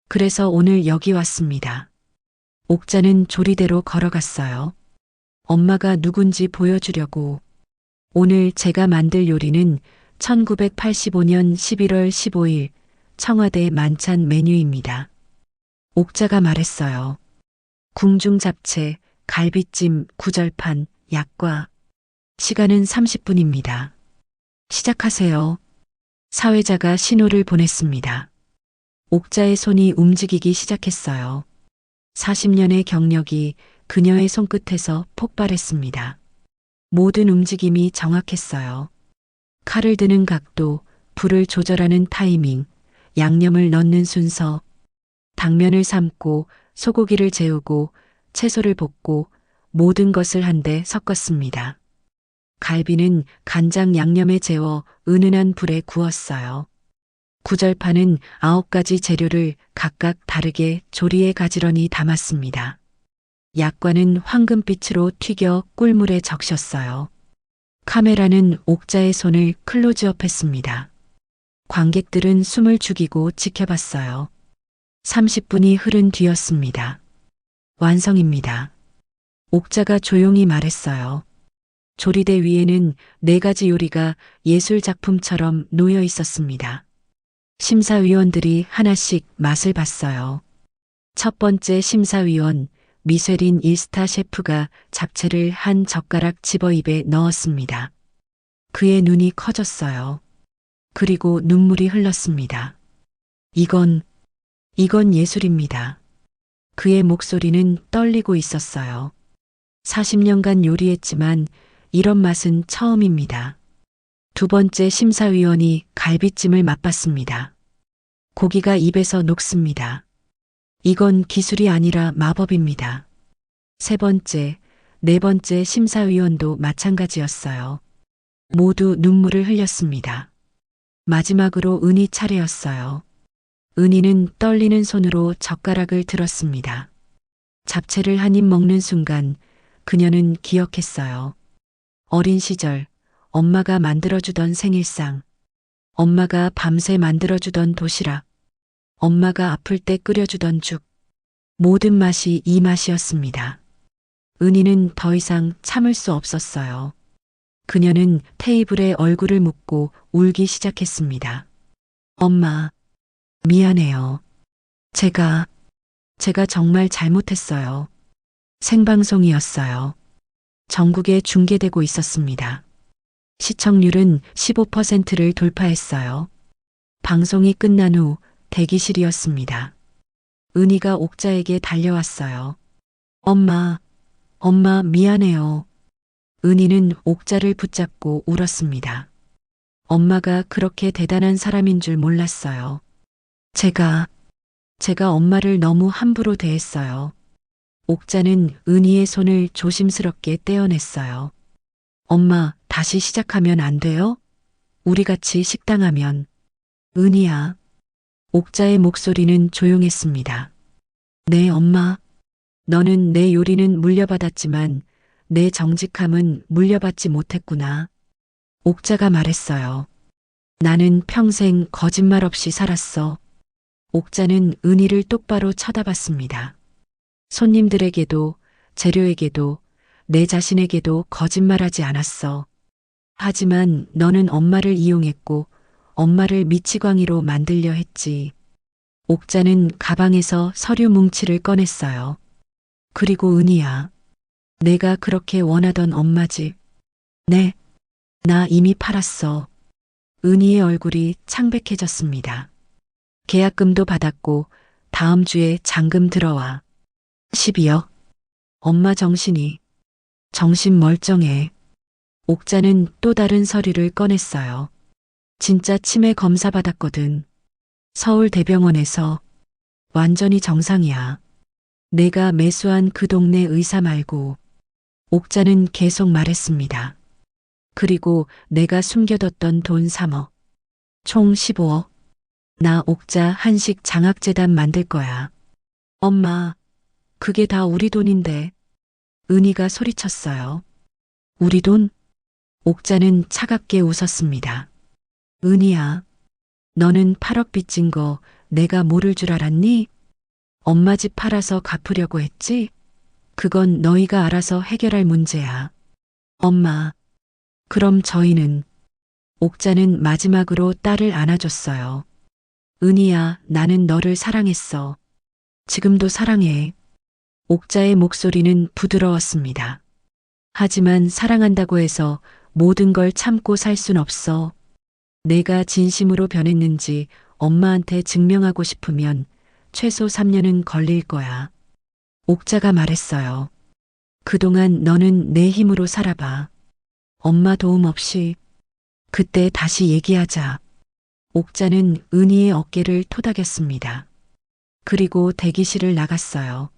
그래서 오늘 여기 왔습니다. 옥자는 조리대로 걸어갔어요. 엄마가 누군지 보여주려고. 오늘 제가 만들 요리는 1985년 11월 15일 청와대 만찬 메뉴입니다. 옥자가 말했어요. 궁중 잡채, 갈비찜, 구절판, 약과. 시간은 30분입니다. 시작하세요. 사회자가 신호를 보냈습니다. 옥자의 손이 움직이기 시작했어요. 40년의 경력이 그녀의 손끝에서 폭발했습니다. 모든 움직임이 정확했어요. 칼을 드는 각도, 불을 조절하는 타이밍, 양념을 넣는 순서, 당면을 삶고 소고기를 재우고 채소를 볶고 모든 것을 한데 섞었습니다. 갈비는 간장 양념에 재워 은은한 불에 구웠어요. 구절판은 9가지 재료를 각각 다르게 조리에 가지런히 담았습니다. 약과는 황금빛으로 튀겨 꿀물에 적셨어요. 카메라는 옥자의 손을 클로즈업했습니다. 관객들은 숨을 죽이고 지켜봤어요. 30분이 흐른 뒤였습니다. 완성입니다. 옥자가 조용히 말했어요. 조리대 위에는 4가지 요리가 예술 작품처럼 놓여 있었습니다. 심사위원들이 하나씩 맛을 봤어요. 첫 번째 심사위원 미쉐린 1스타 셰프가 잡채를 한 젓가락 집어 입에 넣었습니다. 그의 눈이 커졌어요. 그리고 눈물이 흘렀습니다. 이건 예술입니다. 그의 목소리는 떨리고 있었어요. 40년간 요리했지만 이런 맛은 처음입니다. 두 번째 심사위원이 갈비찜을 맛봤습니다. 고기가 입에서 녹습니다. 이건 기술이 아니라 마법입니다. 세 번째, 네 번째 심사위원도 마찬가지였어요. 모두 눈물을 흘렸습니다. 마지막으로 은희 차례였어요. 은희는 떨리는 손으로 젓가락을 들었습니다. 잡채를 한 입 먹는 순간 그녀는 기억했어요. 어린 시절 엄마가 만들어주던 생일상, 엄마가 밤새 만들어주던 도시락, 엄마가 아플 때 끓여주던 죽, 모든 맛이 이 맛이었습니다. 은희는 더 이상 참을 수 없었어요. 그녀는 테이블에 얼굴을 묻고 울기 시작했습니다. 엄마, 미안해요. 제가 정말 잘못했어요. 생방송이었어요. 전국에 중계되고 있었습니다. 시청률은 15%를 돌파했어요. 방송이 끝난 후 대기실이었습니다. 은희가 옥자에게 달려왔어요. 엄마, 엄마 미안해요. 은희는 옥자를 붙잡고 울었습니다. 엄마가 그렇게 대단한 사람인 줄 몰랐어요. 제가 엄마를 너무 함부로 대했어요. 옥자는 은희의 손을 조심스럽게 떼어냈어요. 엄마, 다시 시작하면 안 돼요? 우리 같이 식당하면. 은희야. 옥자의 목소리는 조용했습니다. 네, 엄마. 너는 내 요리는 물려받았지만 내 정직함은 물려받지 못했구나. 옥자가 말했어요. 나는 평생 거짓말 없이 살았어. 옥자는 은희를 똑바로 쳐다봤습니다. 손님들에게도, 재료에게도, 내 자신에게도 거짓말하지 않았어. 하지만 너는 엄마를 이용했고 엄마를 미치광이로 만들려 했지. 옥자는 가방에서 서류 뭉치를 꺼냈어요. 그리고 은희야, 내가 그렇게 원하던 엄마 집. 네, 나 이미 팔았어. 은희의 얼굴이 창백해졌습니다. 계약금도 받았고 다음 주에 잔금 들어와. 12억. 엄마 정신 멀쩡해. 옥자는 또 다른 서류를 꺼냈어요. 진짜 치매 검사 받았거든. 서울대병원에서. 완전히 정상이야. 내가 매수한 그 동네 의사 말고. 옥자는 계속 말했습니다. 그리고 내가 숨겨뒀던 돈 3억. 총 15억. 나 옥자 한식 장학재단 만들 거야. 엄마, 그게 다 우리 돈인데. 은희가 소리쳤어요. 우리 돈? 옥자는 차갑게 웃었습니다. 은희야, 너는 8억 빚진 거 내가 모를 줄 알았니? 엄마 집 팔아서 갚으려고 했지? 그건 너희가 알아서 해결할 문제야. 엄마, 그럼 저희는. 옥자는 마지막으로 딸을 안아줬어요. 은희야, 나는 너를 사랑했어. 지금도 사랑해. 옥자의 목소리는 부드러웠습니다. 하지만 사랑한다고 해서 모든 걸 참고 살 순 없어. 내가 진심으로 변했는지 엄마한테 증명하고 싶으면 최소 3년은 걸릴 거야. 옥자가 말했어요. 그동안 너는 내 힘으로 살아봐. 엄마 도움 없이. 그때 다시 얘기하자. 옥자는 은희의 어깨를 토닥였습니다. 그리고 대기실을 나갔어요.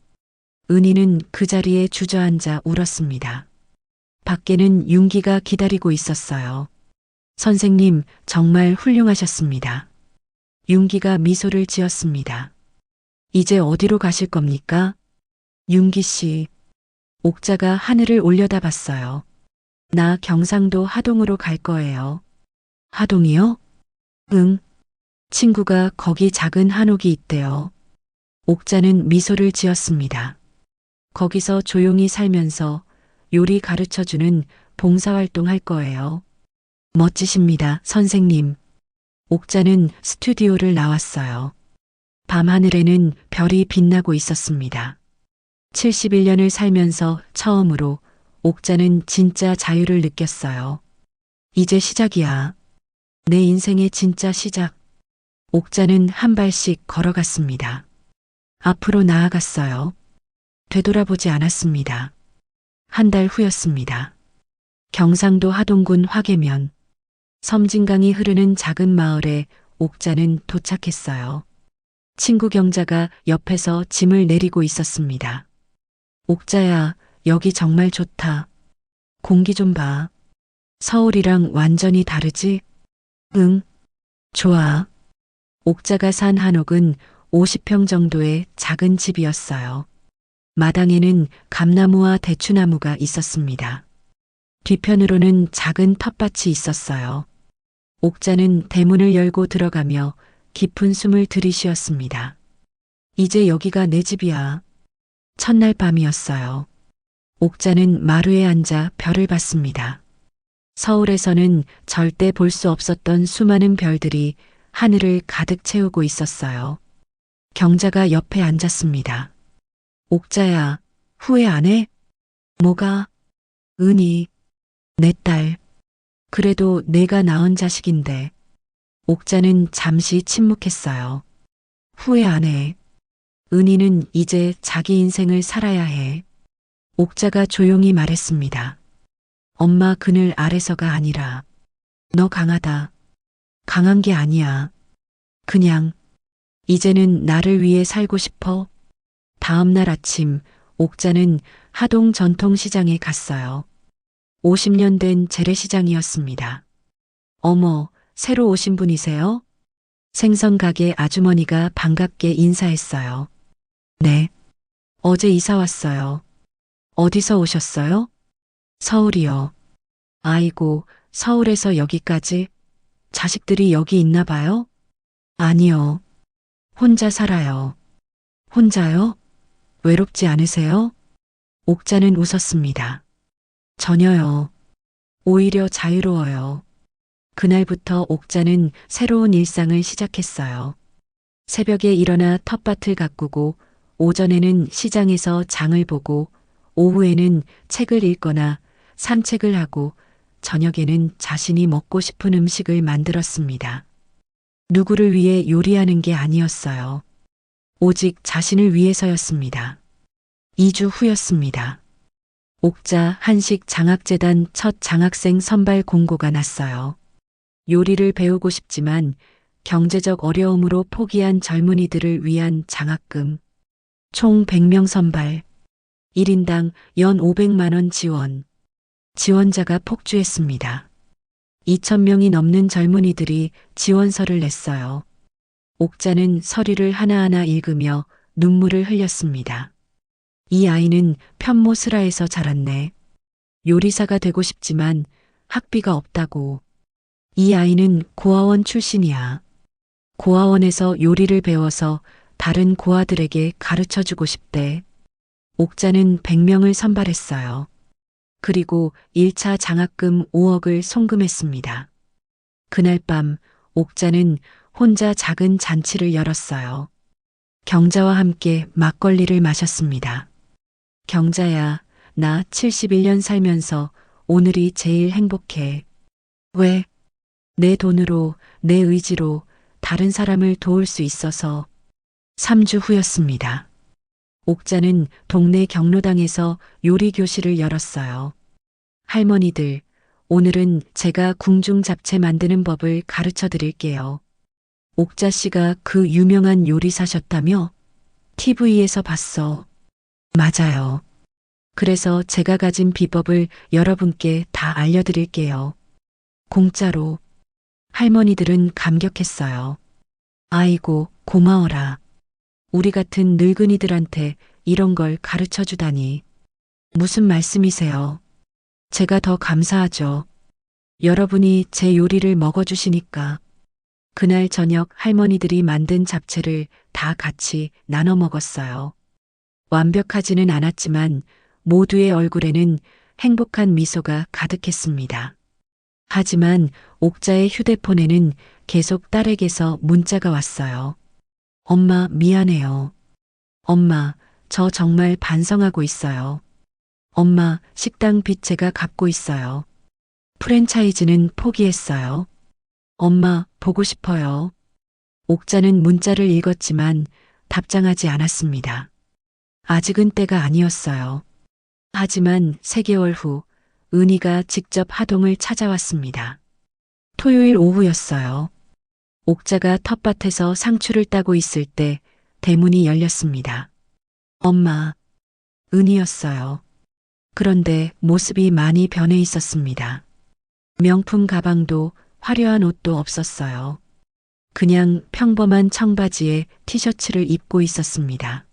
은희는 그 자리에 주저앉아 울었습니다. 밖에는 윤기가 기다리고 있었어요. 선생님, 정말 훌륭하셨습니다. 윤기가 미소를 지었습니다. 이제 어디로 가실 겁니까? 윤기 씨. 옥자가 하늘을 올려다봤어요. 나 경상도 하동으로 갈 거예요. 하동이요? 응. 친구가 거기 작은 한옥이 있대요. 옥자는 미소를 지었습니다. 거기서 조용히 살면서 요리 가르쳐주는 봉사활동 할 거예요. 멋지십니다, 선생님. 옥자는 스튜디오를 나왔어요. 밤하늘에는 별이 빛나고 있었습니다. 71년을 살면서 처음으로 옥자는 진짜 자유를 느꼈어요. 이제 시작이야. 내 인생의 진짜 시작. 옥자는 한 발씩 걸어갔습니다. 앞으로 나아갔어요. 되돌아보지 않았습니다. 한 달 후였습니다. 경상도 하동군 화계면. 섬진강이 흐르는 작은 마을에 옥자는 도착했어요. 친구 경자가 옆에서 짐을 내리고 있었습니다. 옥자야, 여기 정말 좋다. 공기 좀 봐. 서울이랑 완전히 다르지? 응, 좋아. 옥자가 산 한옥은 50평 정도의 작은 집이었어요. 마당에는 감나무와 대추나무가 있었습니다. 뒤편으로는 작은 텃밭이 있었어요. 옥자는 대문을 열고 들어가며 깊은 숨을 들이쉬었습니다. 이제 여기가 내 집이야. 첫날 밤이었어요. 옥자는 마루에 앉아 별을 봤습니다. 서울에서는 절대 볼 수 없었던 수많은 별들이 하늘을 가득 채우고 있었어요. 경자가 옆에 앉았습니다. 옥자야, 후회 안 해? 뭐가? 은희, 내 딸. 그래도 내가 낳은 자식인데. 옥자는 잠시 침묵했어요. 후회 안 해. 은희는 이제 자기 인생을 살아야 해. 옥자가 조용히 말했습니다. 엄마 그늘 아래서가 아니라 너 강하다. 강한 게 아니야. 그냥 이제는 나를 위해 살고 싶어. 다음 날 아침 옥자는 하동 전통시장에 갔어요. 50년 된 재래시장이었습니다. 어머, 새로 오신 분이세요? 생선 가게 아주머니가 반갑게 인사했어요. 네. 어제 이사 왔어요. 어디서 오셨어요? 서울이요. 아이고, 서울에서 여기까지? 자식들이 여기 있나 봐요? 아니요. 혼자 살아요. 혼자요? 외롭지 않으세요? 옥자는 웃었습니다. 전혀요. 오히려 자유로워요. 그날부터 옥자는 새로운 일상을 시작했어요. 새벽에 일어나 텃밭을 가꾸고 오전에는 시장에서 장을 보고 오후에는 책을 읽거나 산책을 하고 저녁에는 자신이 먹고 싶은 음식을 만들었습니다. 누구를 위해 요리하는 게 아니었어요. 오직 자신을 위해서였습니다. 2주 후였습니다. 옥자 한식 장학재단 첫 장학생 선발 공고가 났어요. 요리를 배우고 싶지만 경제적 어려움으로 포기한 젊은이들을 위한 장학금. 총 100명 선발. 1인당 연 500만 원 지원. 지원자가 폭주했습니다. 2,000명이 넘는 젊은이들이 지원서를 냈어요. 옥자는 서류를 하나하나 읽으며 눈물을 흘렸습니다. 이 아이는 편모스라에서 자랐네. 요리사가 되고 싶지만 학비가 없다고. 이 아이는 고아원 출신이야. 고아원에서 요리를 배워서 다른 고아들에게 가르쳐주고 싶대. 옥자는 100명을 선발했어요. 그리고 1차 장학금 5억을 송금했습니다. 그날 밤 옥자는 혼자 작은 잔치를 열었어요. 경자와 함께 막걸리를 마셨습니다. 경자야, 나 71년 살면서 오늘이 제일 행복해. 왜? 내 돈으로, 내 의지로 다른 사람을 도울 수 있어서. 3주 후였습니다. 옥자는 동네 경로당에서 요리 교실을 열었어요. 할머니들, 오늘은 제가 궁중 잡채 만드는 법을 가르쳐 드릴게요. 옥자 씨가 그 유명한 요리사셨다며? TV에서 봤어. 맞아요. 그래서 제가 가진 비법을 여러분께 다 알려드릴게요. 공짜로. 할머니들은 감격했어요. 아이고, 고마워라. 우리 같은 늙은이들한테 이런 걸 가르쳐 주다니. 무슨 말씀이세요? 제가 더 감사하죠. 여러분이 제 요리를 먹어주시니까. 그날 저녁 할머니들이 만든 잡채를 다 같이 나눠 먹었어요. 완벽하지는 않았지만 모두의 얼굴에는 행복한 미소가 가득했습니다. 하지만 옥자의 휴대폰에는 계속 딸에게서 문자가 왔어요. 엄마, 미안해요. 엄마, 저 정말 반성하고 있어요. 엄마, 식당 빚 제가 갚고 있어요. 프랜차이즈는 포기했어요. 엄마, 보고 싶어요. 옥자는 문자를 읽었지만 답장하지 않았습니다. 아직은 때가 아니었어요. 하지만 3개월 후 은희가 직접 하동을 찾아왔습니다. 토요일 오후였어요. 옥자가 텃밭에서 상추를 따고 있을 때 대문이 열렸습니다. 엄마, 은희였어요. 그런데 모습이 많이 변해 있었습니다. 명품 가방도 화려한 옷도 없었어요. 그냥 평범한 청바지에 티셔츠를 입고 있었습니다.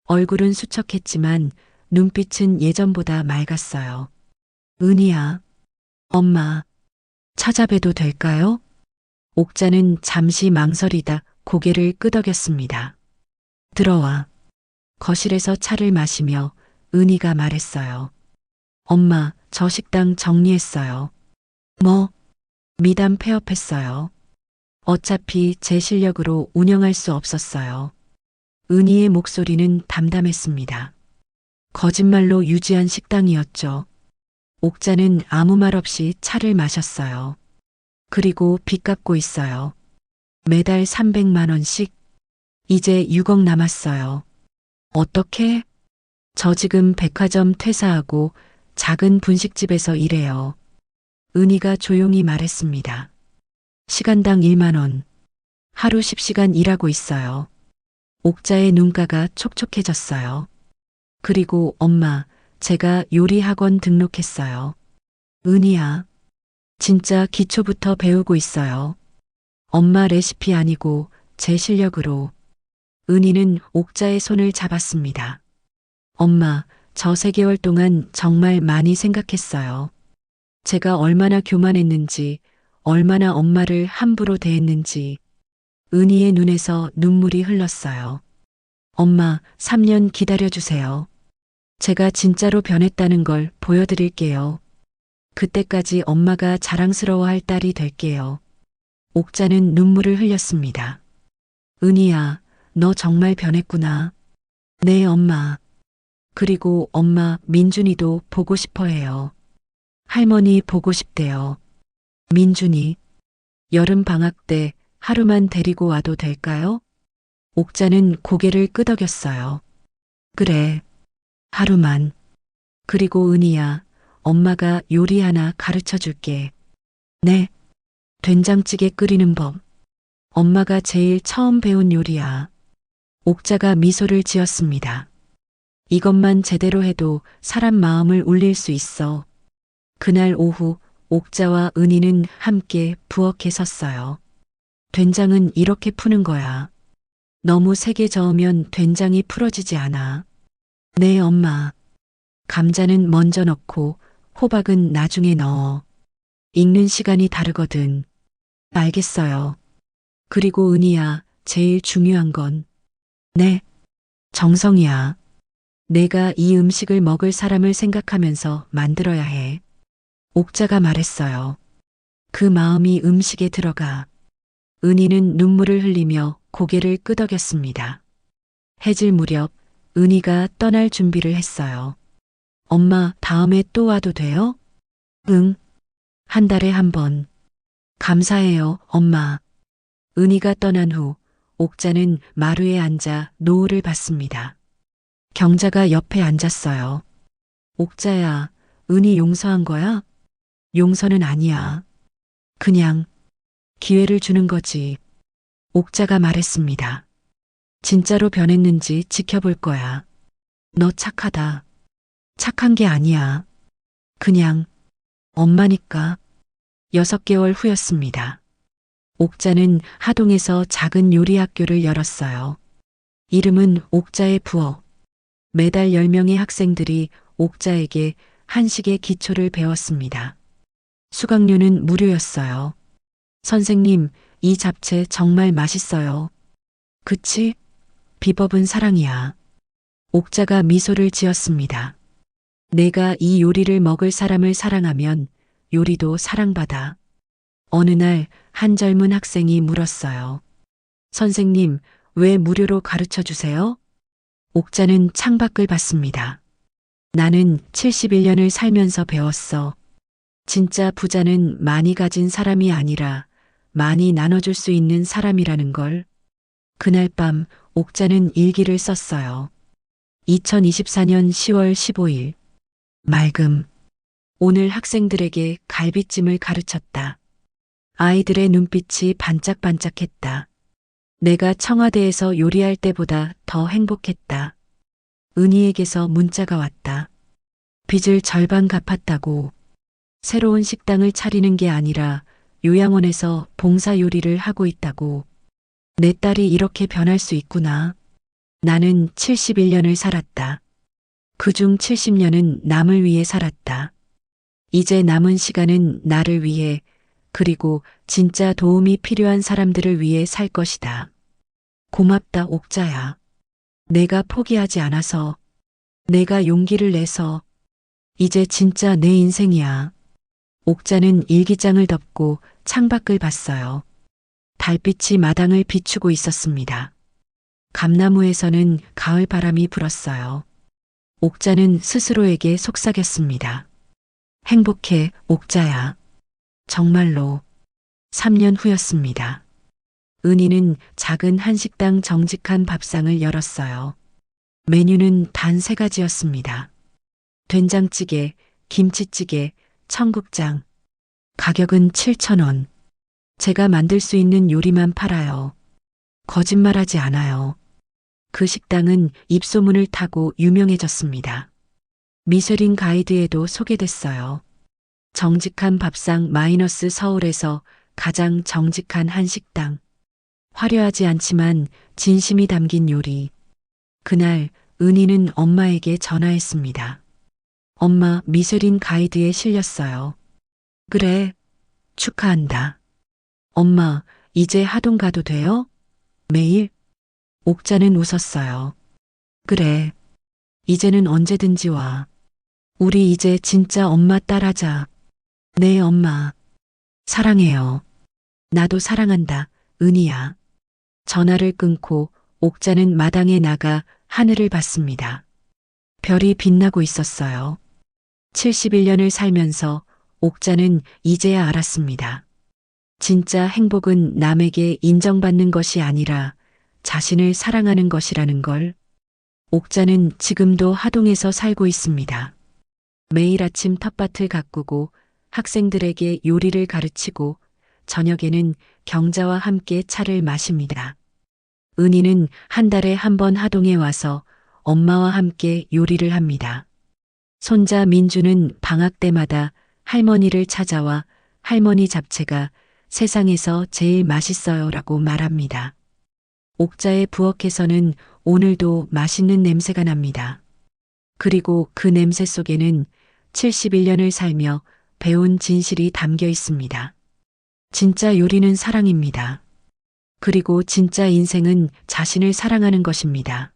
얼굴은 수척했지만 눈빛은 예전보다 맑았어요. 은희야, 엄마, 찾아뵈도 될까요? 옥자는 잠시 망설이다 고개를 끄덕였습니다. 들어와. 거실에서 차를 마시며 은희가 말했어요. 엄마, 저 식당 정리했어요. 뭐? 미담 폐업했어요. 어차피 제 실력으로 운영할 수 없었어요. 은희의 목소리는 담담했습니다. 거짓말로 유지한 식당이었죠. 옥자는 아무 말 없이 차를 마셨어요. 그리고 빚 갚고 있어요. 매달 300만 원씩. 이제 6억 남았어요. 어떻게? 저 지금 백화점 퇴사하고 작은 분식집에서 일해요. 은희가 조용히 말했습니다. 시간당 1만 원. 하루 10시간 일하고 있어요. 옥자의 눈가가 촉촉해졌어요. 그리고 엄마, 제가 요리 학원 등록했어요. 은희야, 진짜 기초부터 배우고 있어요. 엄마 레시피 아니고 제 실력으로. 은희는 옥자의 손을 잡았습니다. 엄마, 저 3개월 동안 정말 많이 생각했어요. 제가 얼마나 교만했는지, 얼마나 엄마를 함부로 대했는지. 은희의 눈에서 눈물이 흘렀어요. 엄마, 3년 기다려주세요. 제가 진짜로 변했다는 걸 보여드릴게요. 그때까지 엄마가 자랑스러워할 딸이 될게요. 옥자는 눈물을 흘렸습니다. 은희야, 너 정말 변했구나. 네, 엄마. 그리고 엄마, 민준이도 보고 싶어 해요. 할머니 보고 싶대요. 민준이, 여름 방학 때 하루만 데리고 와도 될까요? 옥자는 고개를 끄덕였어요. 그래, 하루만. 그리고 은희야, 엄마가 요리 하나 가르쳐 줄게. 네, 된장찌개 끓이는 법. 엄마가 제일 처음 배운 요리야. 옥자가 미소를 지었습니다. 이것만 제대로 해도 사람 마음을 울릴 수 있어. 그날 오후 옥자와 은희는 함께 부엌에 섰어요. 된장은 이렇게 푸는 거야. 너무 세게 저으면 된장이 풀어지지 않아. 네, 엄마. 감자는 먼저 넣고 호박은 나중에 넣어. 익는 시간이 다르거든. 알겠어요. 그리고 은희야, 제일 중요한 건. 네, 정성이야. 내가 이 음식을 먹을 사람을 생각하면서 만들어야 해. 옥자가 말했어요. 그 마음이 음식에 들어가. 은희는 눈물을 흘리며 고개를 끄덕였습니다. 해질 무렵 은희가 떠날 준비를 했어요. 엄마, 다음에 또 와도 돼요? 응. 한 달에 한 번. 감사해요, 엄마. 은희가 떠난 후 옥자는 마루에 앉아 노을을 봤습니다. 경자가 옆에 앉았어요. 옥자야, 은희 용서한 거야? 용서는 아니야. 그냥 기회를 주는 거지. 옥자가 말했습니다. 진짜로 변했는지 지켜볼 거야. 너 착하다. 착한 게 아니야. 그냥 엄마니까. 6개월 후였습니다. 옥자는 하동에서 작은 요리 학교를 열었어요. 이름은 옥자의 부엌. 매달 10명의 학생들이 옥자에게 한식의 기초를 배웠습니다. 수강료는 무료였어요. 선생님, 이 잡채 정말 맛있어요. 그치? 비법은 사랑이야. 옥자가 미소를 지었습니다. 내가 이 요리를 먹을 사람을 사랑하면 요리도 사랑받아. 어느 날 한 젊은 학생이 물었어요. 선생님, 왜 무료로 가르쳐 주세요? 옥자는 창밖을 봤습니다. 나는 71년을 살면서 배웠어. 진짜 부자는 많이 가진 사람이 아니라 많이 나눠줄 수 있는 사람이라는 걸. 그날 밤 옥자는 일기를 썼어요. 2024년 10월 15일. 맑음. 오늘 학생들에게 갈비찜을 가르쳤다. 아이들의 눈빛이 반짝반짝했다. 내가 청와대에서 요리할 때보다 더 행복했다. 은희에게서 문자가 왔다. 빚을 절반 갚았다고. 새로운 식당을 차리는 게 아니라 요양원에서 봉사 요리를 하고 있다고. 내 딸이 이렇게 변할 수 있구나. 나는 71년을 살았다. 그중 70년은 남을 위해 살았다. 이제 남은 시간은 나를 위해, 그리고 진짜 도움이 필요한 사람들을 위해 살 것이다. 고맙다, 옥자야. 내가 포기하지 않아서, 내가 용기를 내서, 이제 진짜 내 인생이야. 옥자는 일기장을 덮고 창밖을 봤어요. 달빛이 마당을 비추고 있었습니다. 감나무에서는 가을 바람이 불었어요. 옥자는 스스로에게 속삭였습니다. 행복해, 옥자야. 정말로. 3년 후였습니다. 은희는 작은 한식당 정직한 밥상을 열었어요. 메뉴는 단 3가지였습니다. 된장찌개, 김치찌개, 청국장. 가격은 7,000원. 제가 만들 수 있는 요리만 팔아요. 거짓말하지 않아요. 그 식당은 입소문을 타고 유명해졌습니다. 미쉐린 가이드에도 소개됐어요. 정직한 밥상 마이너스 서울에서 가장 정직한 한식당. 화려하지 않지만 진심이 담긴 요리. 그날 은희는 엄마에게 전화했습니다. 엄마, 미쉐린 가이드에 실렸어요. 그래, 축하한다. 엄마, 이제 하동 가도 돼요? 매일? 옥자는 웃었어요. 그래, 이제는 언제든지 와. 우리 이제 진짜 엄마 딸하자. 네, 엄마. 사랑해요. 나도 사랑한다, 은희야. 전화를 끊고 옥자는 마당에 나가 하늘을 봤습니다. 별이 빛나고 있었어요. 71년을 살면서 옥자는 이제야 알았습니다. 진짜 행복은 남에게 인정받는 것이 아니라 자신을 사랑하는 것이라는 걸. 옥자는 지금도 하동에서 살고 있습니다. 매일 아침 텃밭을 가꾸고 학생들에게 요리를 가르치고 저녁에는 경자와 함께 차를 마십니다. 은희는 한 달에 한 번 하동에 와서 엄마와 함께 요리를 합니다. 손자 민주는 방학 때마다 할머니를 찾아와 할머니 잡채가 세상에서 제일 맛있어요라고 말합니다. 옥자의 부엌에서는 오늘도 맛있는 냄새가 납니다. 그리고 그 냄새 속에는 71년을 살며 배운 진실이 담겨 있습니다. 진짜 요리는 사랑입니다. 그리고 진짜 인생은 자신을 사랑하는 것입니다.